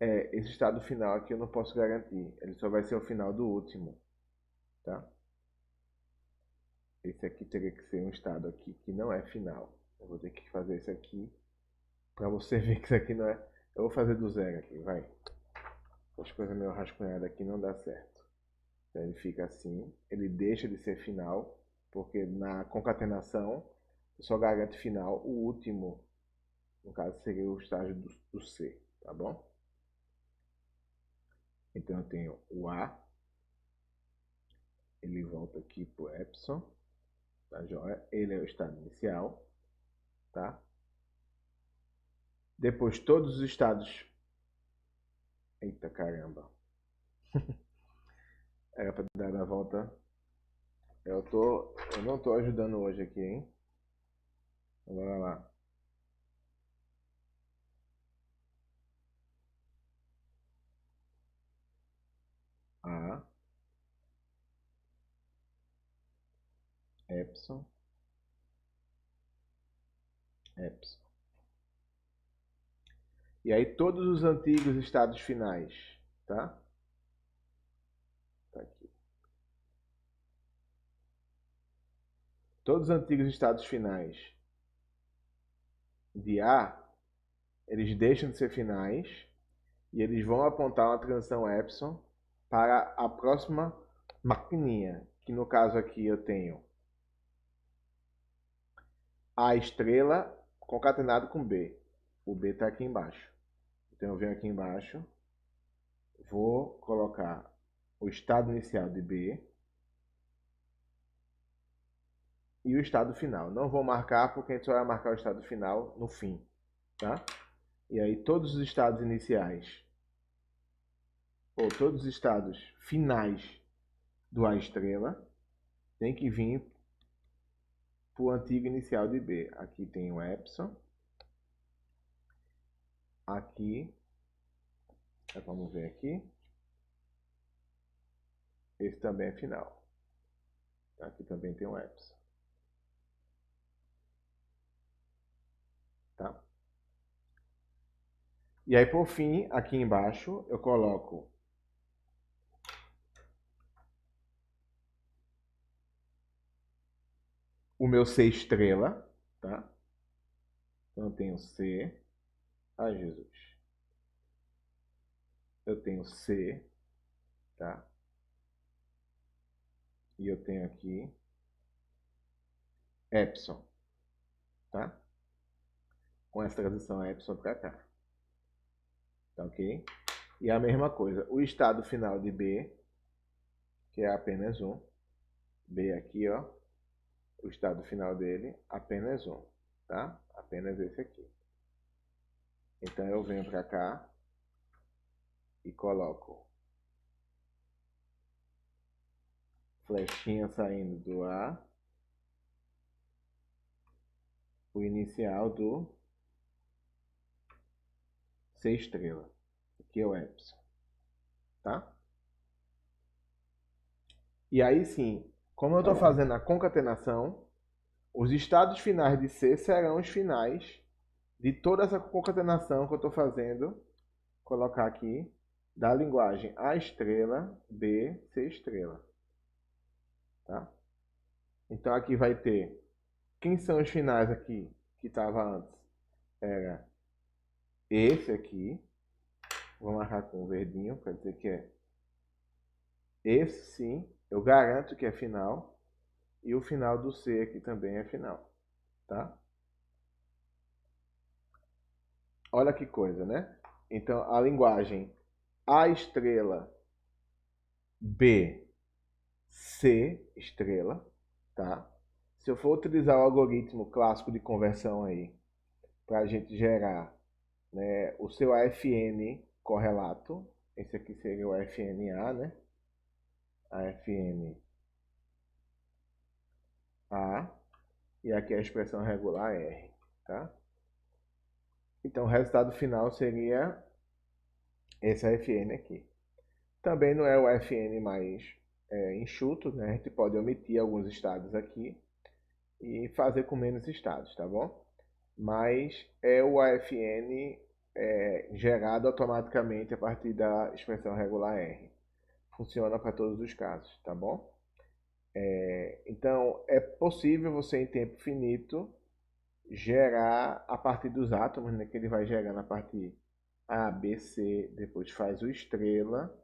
Speaker 1: esse estado final aqui eu não posso garantir. Ele só vai ser o final do último, tá? Esse aqui teria que ser um estado aqui que não é final. Eu vou ter que fazer isso aqui para você ver que isso aqui não é. Eu vou fazer do zero aqui, vai. As coisas meio rascunhadas aqui não dá certo. Então ele fica assim, ele deixa de ser final, porque na concatenação eu só garanto final o último. No caso seria o estágio do C, tá bom? Então eu tenho o A, ele volta aqui para o epsilon, tá joia? Ele é o estado inicial, tá? Depois todos os estados... Eita caramba! Era para dar a volta. Eu não tô ajudando hoje aqui, hein? Bora lá. A, epsilon, epsilon. E aí todos os antigos estados finais, tá? Tá aqui. Todos os antigos estados finais de A, eles deixam de ser finais e eles vão apontar uma transição epsilon para a próxima maquininha, que no caso aqui eu tenho A estrela concatenado com B. O B está aqui embaixo. Então eu venho aqui embaixo, vou colocar o estado inicial de B e o estado final. Não vou marcar porque a gente só vai marcar o estado final no fim, tá? E aí todos os estados iniciais, ou todos os estados finais do A estrela, tem que vir para o antigo inicial de B. Aqui tem o epsilon. Aqui, vamos ver aqui. Esse também é final. Aqui também tem um epsilon. Tá? E aí, por fim, aqui embaixo, eu coloco o meu C estrela, tá? Então eu tenho C. Ai, Jesus. Eu tenho C, tá? E eu tenho aqui epsilon, tá? Com essa transição epsilon para cá. Tá ok? E a mesma coisa, o estado final de B, que é apenas um. B aqui, ó. O estado final dele, apenas um, tá? Apenas esse aqui. Então eu venho para cá e coloco flechinha saindo do A, o inicial do C estrela, que é o epsilon, tá? E aí sim, como eu estou fazendo a concatenação, os estados finais de C serão os finais de toda essa concatenação que eu estou fazendo, colocar aqui, da linguagem A estrela, B, C estrela. Tá? Então aqui vai ter, quem são os finais aqui que estava antes? Era esse aqui, vou marcar com o verdinho, para dizer que é esse sim, eu garanto que é final, e o final do C aqui também é final, tá? Olha que coisa, né? Então a linguagem A estrela, B, C estrela, tá? Se eu for utilizar o algoritmo clássico de conversão aí, para a gente gerar, né, o seu AFN correlato. Esse aqui seria o AFNA, né? AFNA. E aqui a expressão regular R, tá? Então o resultado final seria esse AFN aqui. Também não é o AFN mais enxuto, né? A gente pode omitir alguns estados aqui e fazer com menos estados, tá bom? Mas é o AFN gerado automaticamente a partir da expressão regular R. Funciona para todos os casos, tá bom? Então, é possível você, em tempo finito, gerar a partir dos átomos, né, que ele vai gerando a partir A, B, C, depois faz o estrela,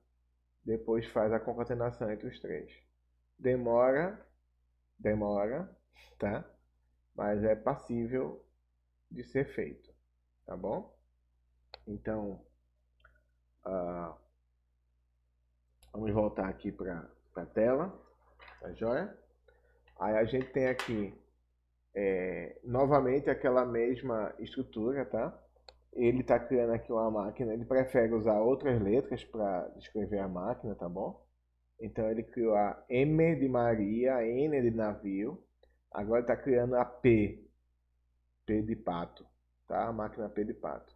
Speaker 1: depois faz a concatenação entre os três. Demora, tá? Mas é passível de ser feito, tá bom? Então, vamos voltar aqui para a tela, tá joia? Aí a gente tem aqui novamente aquela mesma estrutura, tá? Ele está criando aqui uma máquina, ele prefere usar outras letras para descrever a máquina, tá bom? Então ele criou a M de Maria, a N de navio, agora está criando a P de pato, tá? A máquina P de pato.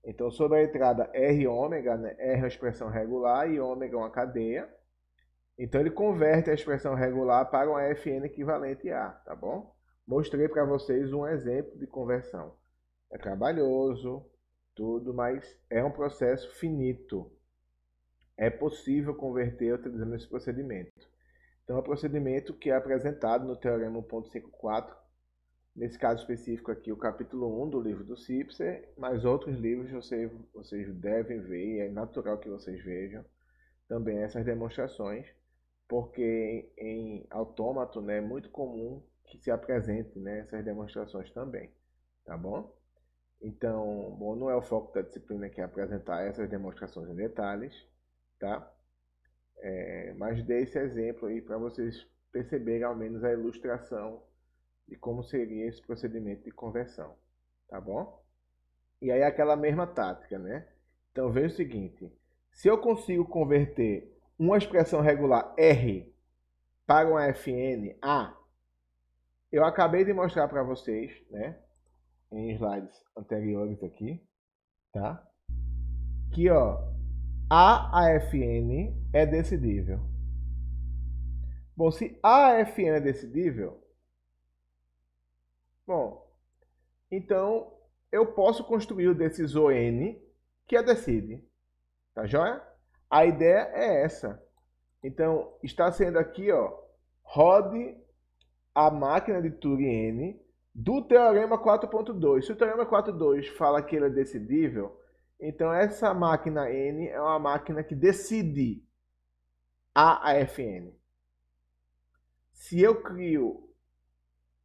Speaker 1: Então sobre a entrada R ômega, né? R é uma expressão regular e ômega é uma cadeia. Então ele converte a expressão regular para um AFN equivalente a, tá bom? Mostrei para vocês um exemplo de conversão. É trabalhoso, tudo, mas é um processo finito. É possível converter utilizando esse procedimento. Então é um procedimento que é apresentado no Teorema 1.54. Nesse caso específico aqui, o capítulo 1 do livro do Sipser, mas outros livros vocês devem ver, e é natural que vocês vejam também essas demonstrações, porque em autômato, né, é muito comum que se apresente, né, essas demonstrações também, tá bom? Então, bom, não é o foco da disciplina aqui apresentar essas demonstrações em detalhes, tá? Mas dei esse exemplo aí para vocês perceberem ao menos a ilustração de como seria esse procedimento de conversão, tá bom? E aí aquela mesma tática, né? Então veja o seguinte, se eu consigo converter uma expressão regular R para uma FN A, eu acabei de mostrar para vocês, né, em slides anteriores aqui, tá? Que ó, a AFN é decidível. Bom, se a AFN é decidível, bom, então eu posso construir o decisor N que a decide, tá joia? A ideia é essa. Então, está sendo aqui, ó, rode a máquina de Turing N do Teorema 4.2. Se o Teorema 4.2 fala que ele é decidível, então essa máquina N é uma máquina que decide a AFN. Se eu crio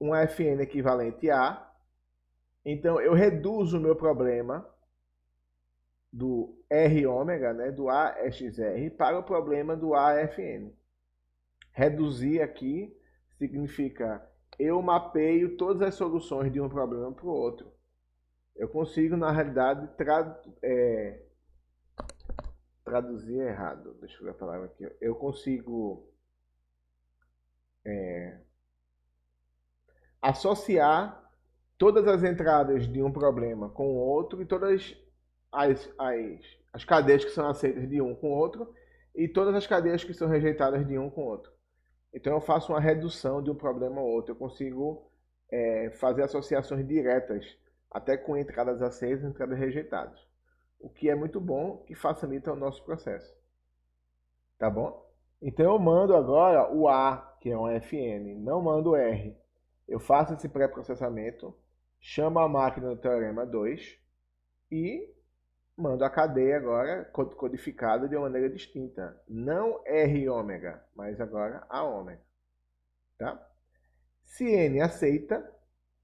Speaker 1: um AFN equivalente a, então eu reduzo o meu problema do R ômega, né, do AXR, para o problema do AFN. Reduzir aqui significa eu mapeio todas as soluções de um problema para o outro. Eu consigo, na realidade, traduzir errado. Deixa eu ver a palavra aqui. Eu consigo associar todas as entradas de um problema com o outro e todas as cadeias que são aceitas de um com o outro e todas as cadeias que são rejeitadas de um com o outro. Então eu faço uma redução de um problema ao outro. Eu consigo fazer associações diretas, até com entradas aceitas e entradas rejeitadas. O que é muito bom, que facilita o nosso processo. Tá bom? Então eu mando agora o A, que é um FN, não mando o R. Eu faço esse pré-processamento, chamo a máquina do Teorema 2 e mando a cadeia agora codificada de uma maneira distinta. Não R ômega, mas agora A ômega. Tá? Se N aceita,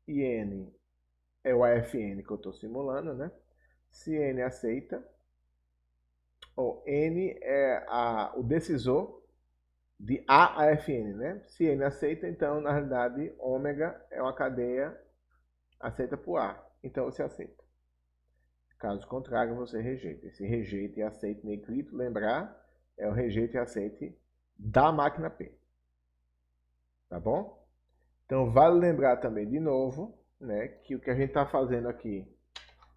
Speaker 1: e N é o AFN que eu estou simulando, né? Se N aceita, ou N é o decisor de A a FN, né? Se N aceita, então, na realidade, ômega é uma cadeia aceita por A. então você aceita. Caso contrário, você rejeita. Esse rejeita e aceita negrito, lembrar, é o rejeita e aceite da máquina P. Tá bom? Então, vale lembrar também de novo, né, que o que a gente está fazendo aqui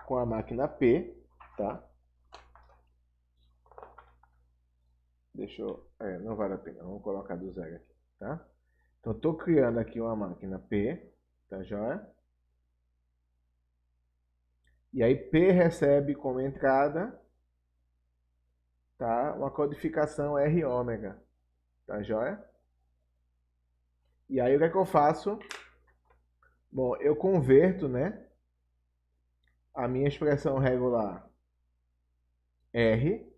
Speaker 1: com a máquina P, tá? Deixa eu... não vale a pena, vamos colocar do zero aqui, tá? Então, estou criando aqui uma máquina P, tá joia? E aí P recebe como entrada, tá? Uma codificação R ômega, tá joia? E aí o que é que eu faço? Bom, eu converto, né, a minha expressão regular R,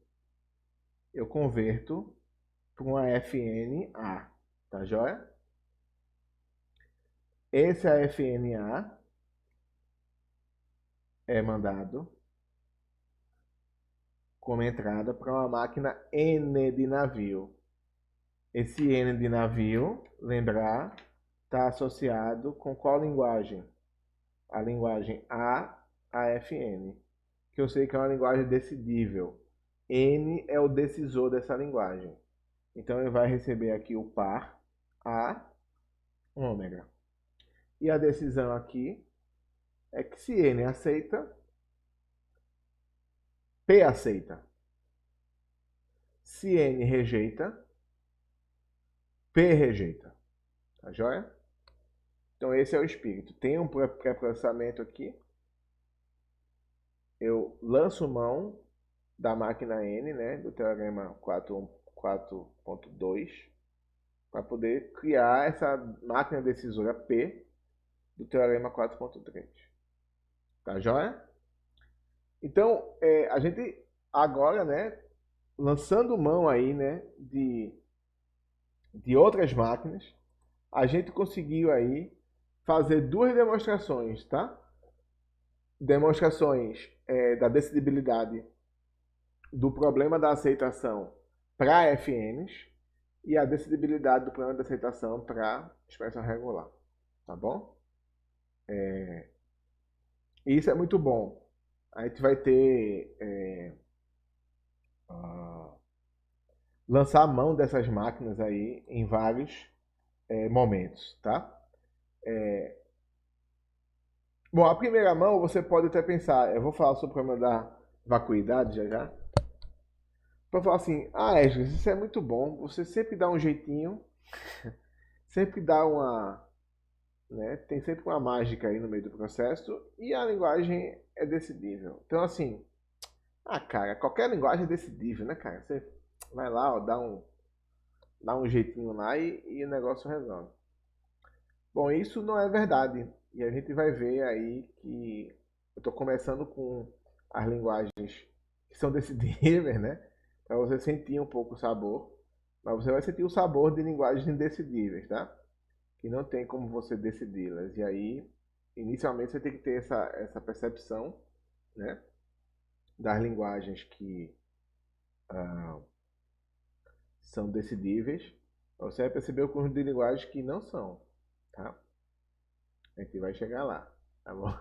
Speaker 1: eu converto para uma FNA, tá joia? Esse FNA é mandado como entrada para uma máquina N de navio. Esse N de navio, lembrar, está associado com qual linguagem? A linguagem AFN, que eu sei que é uma linguagem decidível. N é o decisor dessa linguagem. Então ele vai receber aqui o par A ômega. E a decisão aqui é que se N aceita, P aceita. Se N rejeita, P rejeita. Tá joia? Então esse é o espírito. Tem um pré-processamento aqui. Eu lanço mão da máquina N, né, do teorema 4.2, para poder criar essa máquina decisora P do teorema 4.3. Tá joia? Então, a gente agora, né, lançando mão aí, né, de outras máquinas, a gente conseguiu aí fazer duas demonstrações, tá? Demonstrações da decidibilidade do problema da aceitação para FNs e a decidibilidade do problema da aceitação para expressão regular, tá bom? Isso é muito bom. A gente vai ter lançar a mão dessas máquinas aí em vários momentos, tá? Bom, a primeira mão você pode até pensar, eu vou falar sobre o problema da vacuidade já. Para falar assim, Esdras, isso é muito bom, você sempre dá um jeitinho, sempre dá uma, né, tem sempre uma mágica aí no meio do processo e a linguagem é decidível. Então assim, cara, qualquer linguagem é decidível, né, cara? Você vai lá, ó, dá um jeitinho lá e o negócio resolve. Bom, isso não é verdade. E a gente vai ver aí que eu estou começando com as linguagens que são decidíveis, né? Para você sentir um pouco o sabor. Mas você vai sentir o sabor de linguagens indecidíveis, tá? Que não tem como você decidi-las. E aí, inicialmente, você tem que ter essa percepção, né? Das linguagens que são decidíveis. Você vai perceber o conjunto de linguagens que não são, tá? A gente vai chegar lá, tá bom?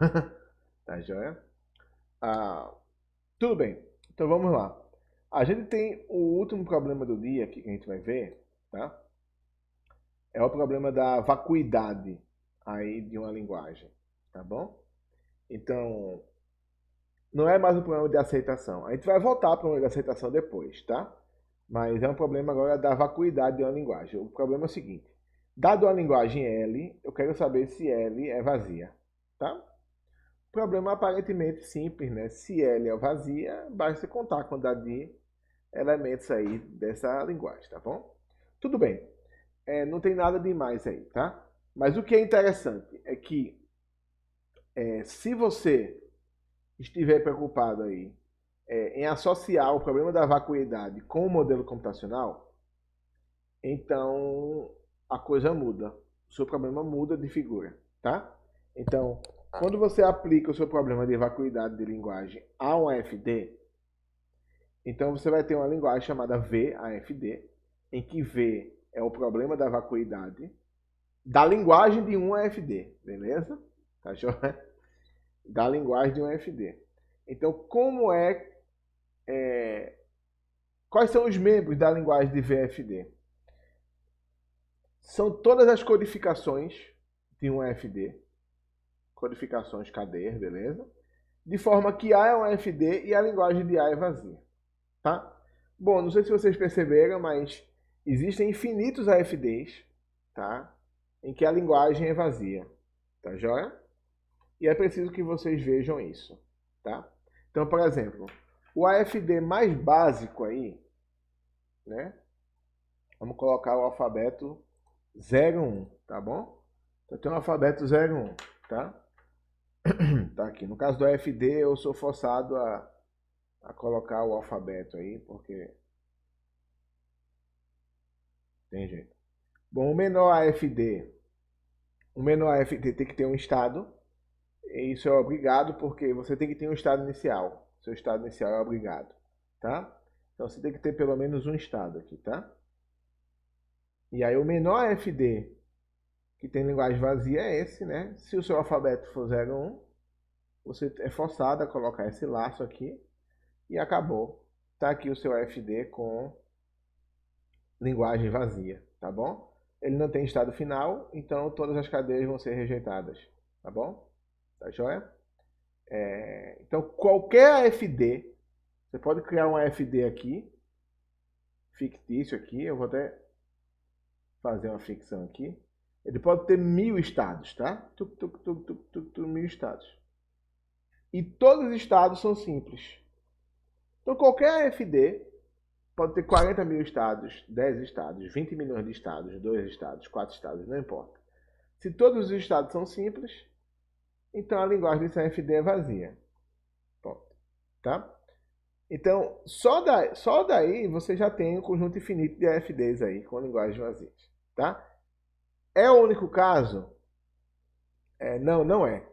Speaker 1: Tá joia? Tudo bem, então vamos lá. A gente tem o último problema do dia aqui que a gente vai ver, tá? É o problema da vacuidade aí de uma linguagem, tá bom? Então, não é mais um problema de aceitação. A gente vai voltar para o problema de aceitação depois, tá? Mas é um problema agora da vacuidade de uma linguagem. O problema é o seguinte. Dado a linguagem L, eu quero saber se L é vazia, tá? O problema aparentemente simples, né? Se L é vazia, basta contar a quantidade de elementos aí dessa linguagem, tá bom? Tudo bem. Não tem nada demais aí, tá? Mas o que é interessante é que se você estiver preocupado aí em associar o problema da vacuidade com o modelo computacional, então a coisa muda. O seu problema muda de figura, tá? Então, quando você aplica o seu problema de vacuidade de linguagem a um AFD, então você vai ter uma linguagem chamada VAFD, em que V é o problema da vacuidade da linguagem de um AFD, beleza? Tá joia? da linguagem de um AFD. Então, quais são os membros da linguagem de VFD? São todas as codificações de um AFD, codificações cadeias, beleza? De forma que A é um AFD e a linguagem de A é vazia, tá? Bom, não sei se vocês perceberam, mas existem infinitos AFDs, tá? Em que a linguagem é vazia, tá joia? E é preciso que vocês vejam isso, tá? Então, por exemplo, o AFD mais básico aí, né? Vamos colocar o alfabeto 01, tá bom? Então tem o alfabeto 01, tá? Tá aqui. No caso do AFD, eu sou forçado a colocar o alfabeto aí, porque tem jeito. Bom, o menor AFD tem que ter um estado. E isso é obrigado porque você tem que ter um estado inicial. Seu estado inicial é obrigado, tá? Então você tem que ter pelo menos um estado aqui, tá? E aí o menor AFD que tem linguagem vazia é esse, né? Se o seu alfabeto for 01, você é forçado a colocar esse laço aqui e acabou. Tá aqui o seu AFD com linguagem vazia, tá bom? Ele não tem estado final, então todas as cadeias vão ser rejeitadas, tá bom? Tá joia? Então qualquer AFD, você pode criar um AFD aqui, fictício aqui, eu vou até fazer uma ficção aqui. Ele pode ter 1000 estados, tá? 1000 estados. E todos os estados são simples. Então qualquer AFD pode ter 40 mil estados, 10 estados, 20 milhões de estados, 2 estados, 4 estados, não importa. Se todos os estados são simples, então a linguagem desse AFD é vazia. Ponto. Tá? Então, só daí você já tem um conjunto infinito de AFDs aí, com linguagens vazias. Tá? É o único caso? Não, não é.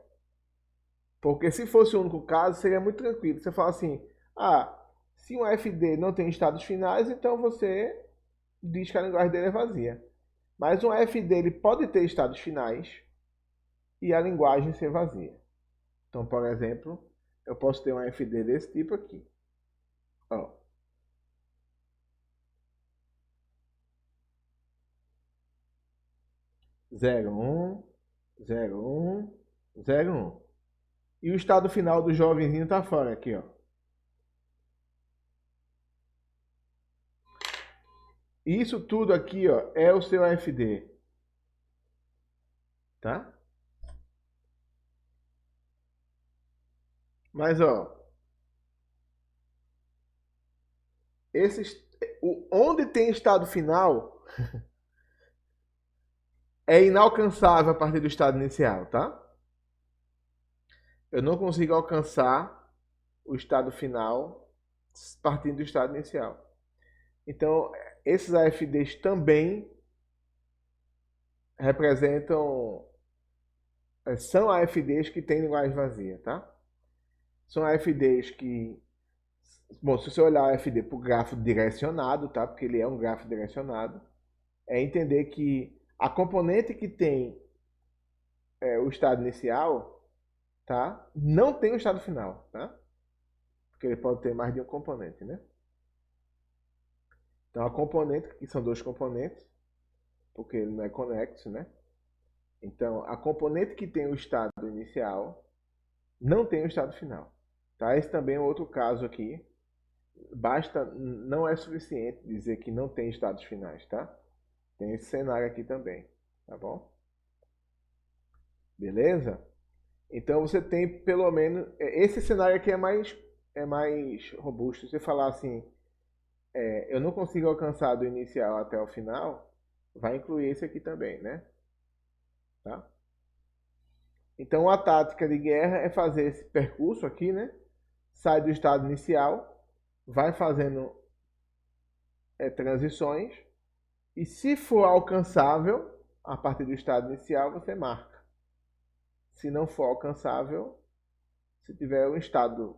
Speaker 1: Porque se fosse o único caso, seria muito tranquilo. Você fala assim, se um AFD não tem estados finais, então você diz que a linguagem dele é vazia. Mas um AFD ele pode ter estados finais e a linguagem ser vazia. Então, por exemplo, eu posso ter um AFD desse tipo aqui. Ó. Zero, um, 01, 01. E o estado final do jovenzinho tá fora aqui, ó. Isso tudo aqui, ó, é o seu AFD. Tá? Mas, ó, onde tem estado final é inalcançável a partir do estado inicial, tá? Eu não consigo alcançar o estado final partindo do estado inicial. Então, esses AFDs também representam, são AFDs que têm linguagem vazia, tá? São AFDs que, bom, se você olhar o AFD para o grafo direcionado, tá? Porque ele é um grafo direcionado, é entender que a componente que tem o estado inicial, tá? Não tem o estado final, tá? Porque ele pode ter mais de um componente, né? Então a componente, que são dois componentes, porque ele não é conexo, né? Então a componente que tem o estado inicial não tem o estado final, tá? Esse também é outro caso aqui. Não é suficiente dizer que não tem estados finais, tá? Tem esse cenário aqui também, tá bom? Beleza? Então você tem pelo menos esse cenário aqui é mais robusto. Você falar assim, eu não consigo alcançar do inicial até o final, vai incluir esse aqui também, né? Tá? Então a tática de guerra é fazer esse percurso aqui, né? Sai do estado inicial, vai fazendo transições e se for alcançável a partir do estado inicial, você marca. Se não for alcançável, se tiver um estado,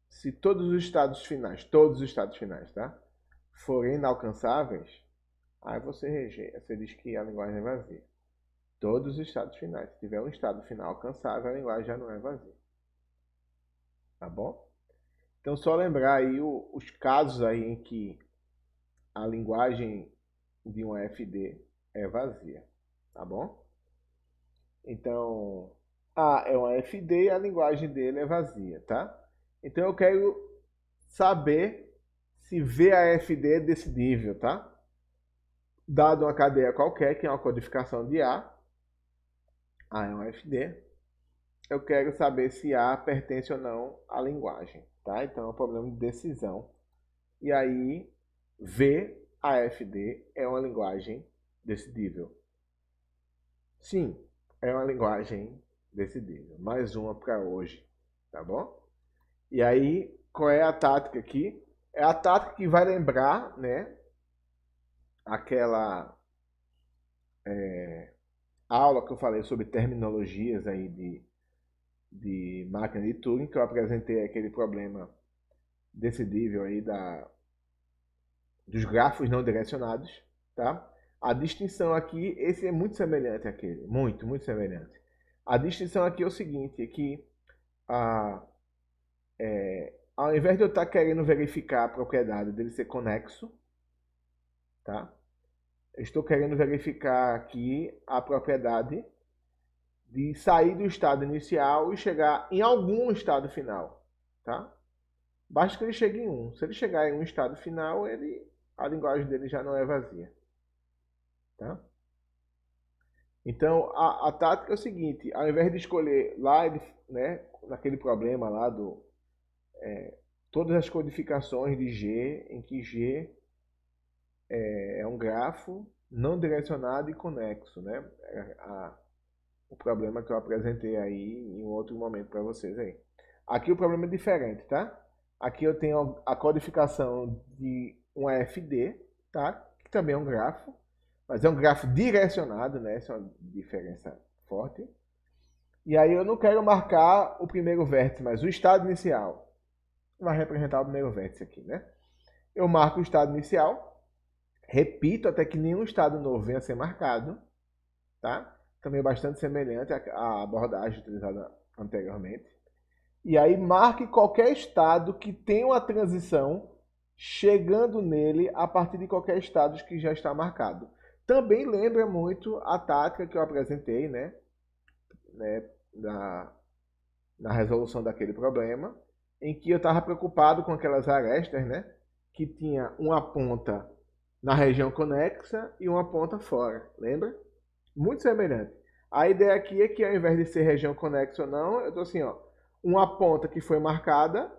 Speaker 1: se todos os estados finais, tá? Forem inalcançáveis, aí você rejeita, você diz que a linguagem é vazia. Todos os estados finais. Se tiver um estado final alcançável, a linguagem já não é vazia. Tá bom? Então, só lembrar aí os casos aí em que a linguagem de um FD é vazia. Tá bom? Então, A é uma FD e a linguagem dele é vazia, tá? Então, eu quero saber se VAFD é decidível, tá? Dado uma cadeia qualquer, que é uma codificação de A é um FD, eu quero saber se A pertence ou não à linguagem, tá? Então é um problema de decisão. E aí, VAFD é uma linguagem decidível. Sim, é uma linguagem decidível. Mais uma para hoje, tá bom? E aí, qual é a tática aqui? É a tática que vai lembrar, né, aquela aula que eu falei sobre terminologias aí de máquina de Turing, que eu apresentei aquele problema decidível aí dos grafos não direcionados, tá? A distinção aqui, esse é muito semelhante àquele, muito, muito semelhante. A distinção aqui é o seguinte, é que ao invés de eu estar querendo verificar a propriedade dele ser conexo, tá? Eu estou querendo verificar aqui a propriedade de sair do estado inicial e chegar em algum estado final, tá? Basta que ele chegue em um. Se ele chegar em um estado final, a linguagem dele já não é vazia, tá? Então, a tática é o seguinte, ao invés de escolher lá, né, naquele problema lá todas as codificações de G, em que G é um grafo não direcionado e conexo, né? O problema que eu apresentei aí em um outro momento para vocês aí. Aqui o problema é diferente, tá? Aqui eu tenho a codificação de um FD, tá? Que também é um grafo, mas é um grafo direcionado, né? Essa é uma diferença forte. E aí eu não quero marcar o primeiro vértice, mas o estado inicial. Vai representar o primeiro vértice aqui, né? Eu marco o estado inicial, repito até que nenhum estado novo venha a ser marcado, tá? Também é bastante semelhante à abordagem utilizada anteriormente. E aí marque qualquer estado que tenha uma transição chegando nele a partir de qualquer estado que já está marcado. Também lembra muito a tática que eu apresentei, né na resolução daquele problema, em que eu estava preocupado com aquelas arestas, né, que tinha uma ponta na região conexa e uma ponta fora, lembra? Muito semelhante. A ideia aqui é que ao invés de ser região conexa ou não, eu estou assim, ó, uma ponta que foi marcada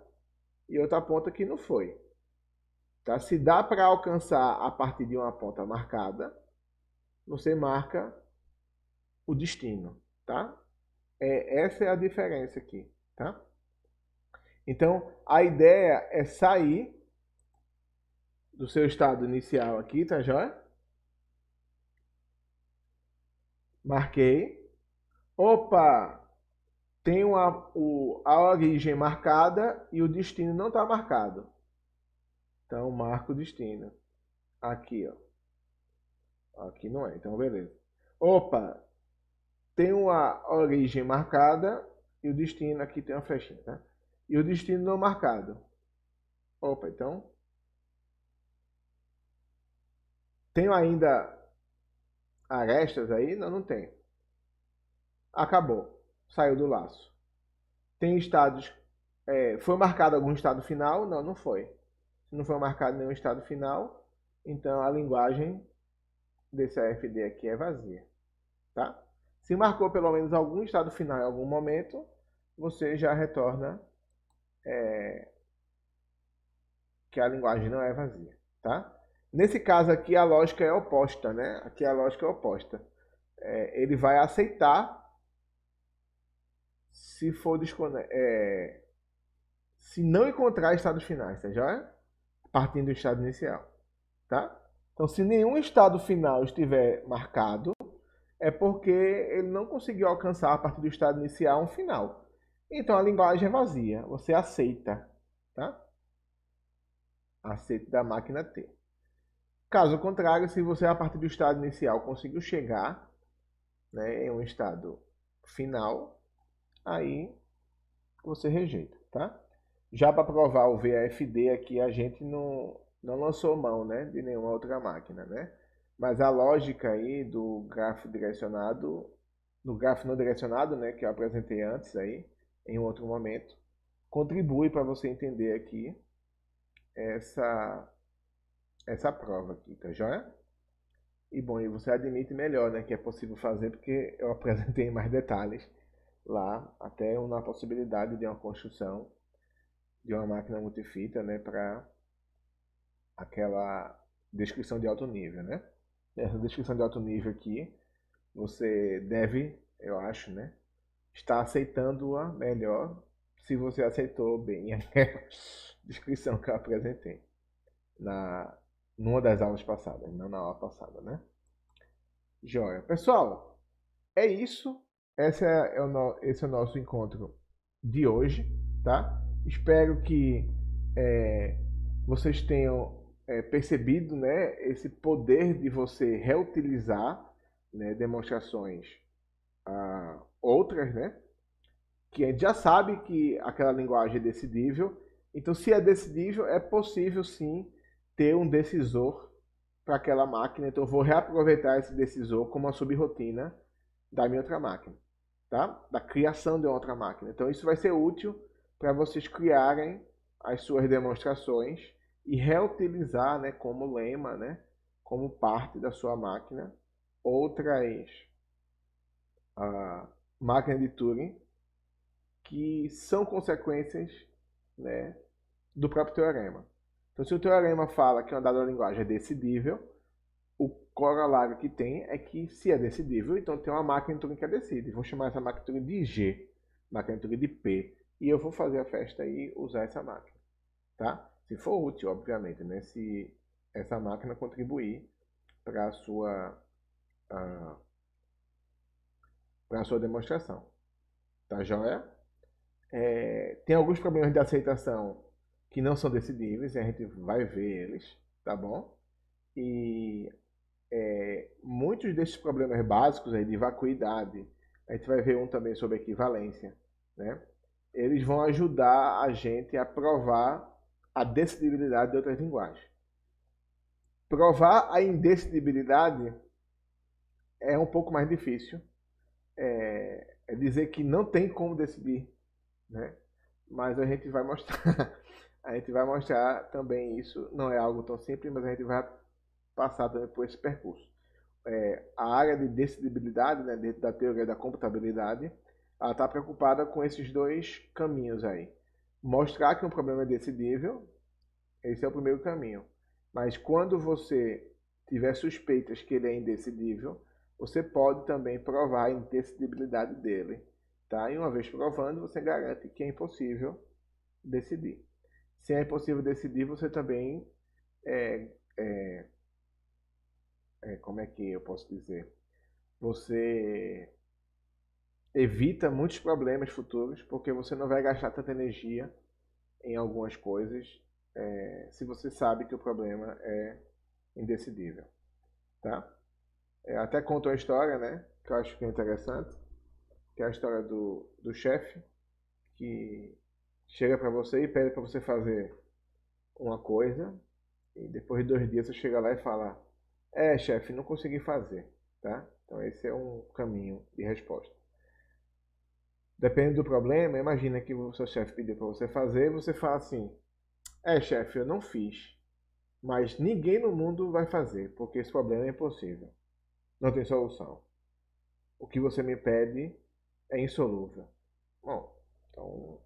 Speaker 1: e outra ponta que não foi. Tá? Se dá para alcançar a partir de uma ponta marcada, você marca o destino, tá? Essa é a diferença aqui, tá? Então, a ideia é sair do seu estado inicial aqui, tá joia? Marquei. Opa! Tem a origem marcada e o destino não está marcado. Então, marco o destino. Aqui, ó. Aqui não é, então beleza. Opa! Tem uma origem marcada e o destino, aqui tem uma flechinha, tá? E o destino não marcado. Opa, então... Tenho ainda arestas aí? Não, não tem. Acabou. Saiu do laço. Tem estados... foi marcado algum estado final? Não, não foi. Se não foi marcado nenhum estado final, então a linguagem desse AFD aqui é vazia. Tá? Se marcou pelo menos algum estado final em algum momento, você já retorna que a linguagem não é vazia. Tá? Nesse caso aqui a lógica é oposta, né? Aqui a lógica é oposta. Ele vai aceitar se for se não encontrar estados finais, tá já? Partindo do estado inicial, tá? Então, se nenhum estado final estiver marcado, é porque ele não conseguiu alcançar a partir do estado inicial um final. Então a linguagem é vazia, você aceita, tá? Aceita da máquina T. Caso contrário, se você a partir do estado inicial conseguiu chegar, né, em um estado final, aí você rejeita, tá? Já para provar o VAFD aqui, a gente não lançou mão, né, de nenhuma outra máquina, né? Mas a lógica aí do grafo direcionado, do grafo não direcionado, né, que eu apresentei antes aí, em um outro momento, contribui para você entender aqui essa, essa prova aqui, tá joia? E bom, e você admite melhor, né, que é possível fazer, porque eu apresentei em mais detalhes lá, até na possibilidade de uma construção de uma máquina multifita, né, para aquela descrição de alto nível, né? Essa descrição de alto nível aqui, você deve, eu acho, né, estar aceitando-a melhor se você aceitou bem a descrição que eu apresentei na numa das aulas passadas, não na aula passada, né? Joia. Pessoal, é isso. Esse é o nosso encontro de hoje, tá? Espero que é, vocês tenham percebido, né, esse poder de você reutilizar, né, demonstrações outras, né? Que a gente já sabe que aquela linguagem é decidível. Então, se é decidível, é possível sim ter um decisor para aquela máquina. Então, eu vou reaproveitar esse decisor como uma subrotina da minha outra máquina, tá? Da criação de outra máquina. Então, isso vai ser útil para vocês criarem as suas demonstrações e reutilizar, né, como lema, né, como parte da sua máquina, outras máquinas de Turing que são consequências, né, do próprio teorema. Então, se o teorema fala que uma dada linguagem é decidível, o corolário que tem é que se é decidível, então tem uma máquina de Turing que é decide. Vou chamar essa máquina de Turing de G, máquina de Turing de P, e eu vou fazer a festa e usar essa máquina, tá? Se for útil, obviamente, né? Se essa máquina contribuir para a sua demonstração, tá joia? Tem alguns problemas de aceitação que não são decidíveis, e a gente vai ver eles, tá bom? E muitos desses problemas básicos aí de vacuidade, a gente vai ver um também sobre equivalência, né? Eles vão ajudar a gente a provar a decidibilidade de outras linguagens. Provar a indecidibilidade é um pouco mais difícil. É dizer que não tem como decidir, né? Mas a gente vai mostrar, a gente vai mostrar também isso. Não é algo tão simples, mas a gente vai passar também por esse percurso. A área de decidibilidade, né, dentro da teoria da computabilidade, ela está preocupada com esses dois caminhos aí. Mostrar que um problema é decidível, esse é o primeiro caminho. Mas quando você tiver suspeitas que ele é indecidível, você pode também provar a indecidibilidade dele. Tá? E uma vez provando, você garante que é impossível decidir. Se é impossível decidir, você também é, é, como é que eu posso dizer? Você evita muitos problemas futuros, porque você não vai gastar tanta energia em algumas coisas, se você sabe que o problema é indecidível, tá? Até conto uma história, né, que eu acho que é interessante, que é a história do chefe que chega para você e pede para você fazer uma coisa e depois de 2 dias você chega lá e fala: chefe, não consegui fazer, tá? Então esse é um caminho de resposta. Depende do problema, imagina que o seu chefe pediu para você fazer, você fala assim: chefe, eu não fiz, mas ninguém no mundo vai fazer, porque esse problema é impossível. Não tem solução. O que você me pede é insolúvel. Bom, então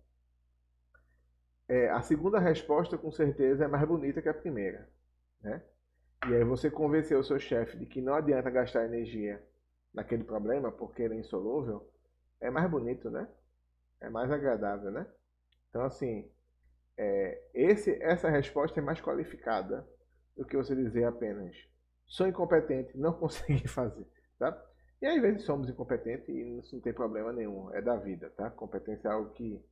Speaker 1: a segunda resposta com certeza é mais bonita que a primeira, né? E aí você convenceu o seu chefe de que não adianta gastar energia naquele problema porque ele é insolúvel, é mais bonito, né? É mais agradável, né? Então assim, essa resposta é mais qualificada do que você dizer apenas sou incompetente, não consegui fazer, tá? E às vezes somos incompetentes e isso não tem problema nenhum, é da vida, tá? Competência é algo que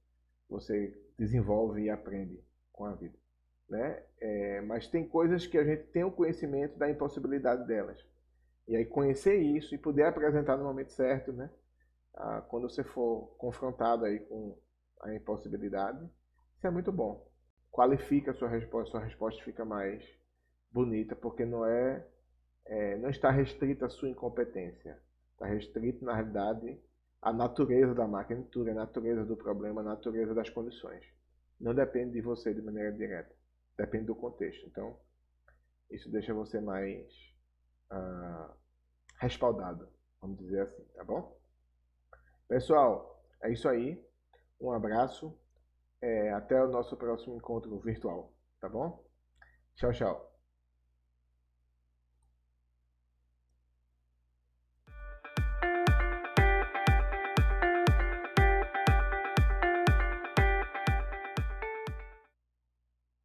Speaker 1: você desenvolve e aprende com a vida, né? Mas tem coisas que a gente tem o conhecimento da impossibilidade delas. E aí conhecer isso e poder apresentar no momento certo, né? Quando você for confrontado aí com a impossibilidade, isso é muito bom. Qualifica a sua resposta fica mais bonita, porque não está restrita à sua incompetência. Está restrito, na realidade, à natureza da máquina, a natureza do problema, a natureza das condições. Não depende de você de maneira direta. Depende do contexto. Então, isso deixa você mais ah, respaldado, vamos dizer assim, tá bom? Pessoal, é isso aí. Um abraço. Até o nosso próximo encontro virtual, tá bom? Tchau, tchau.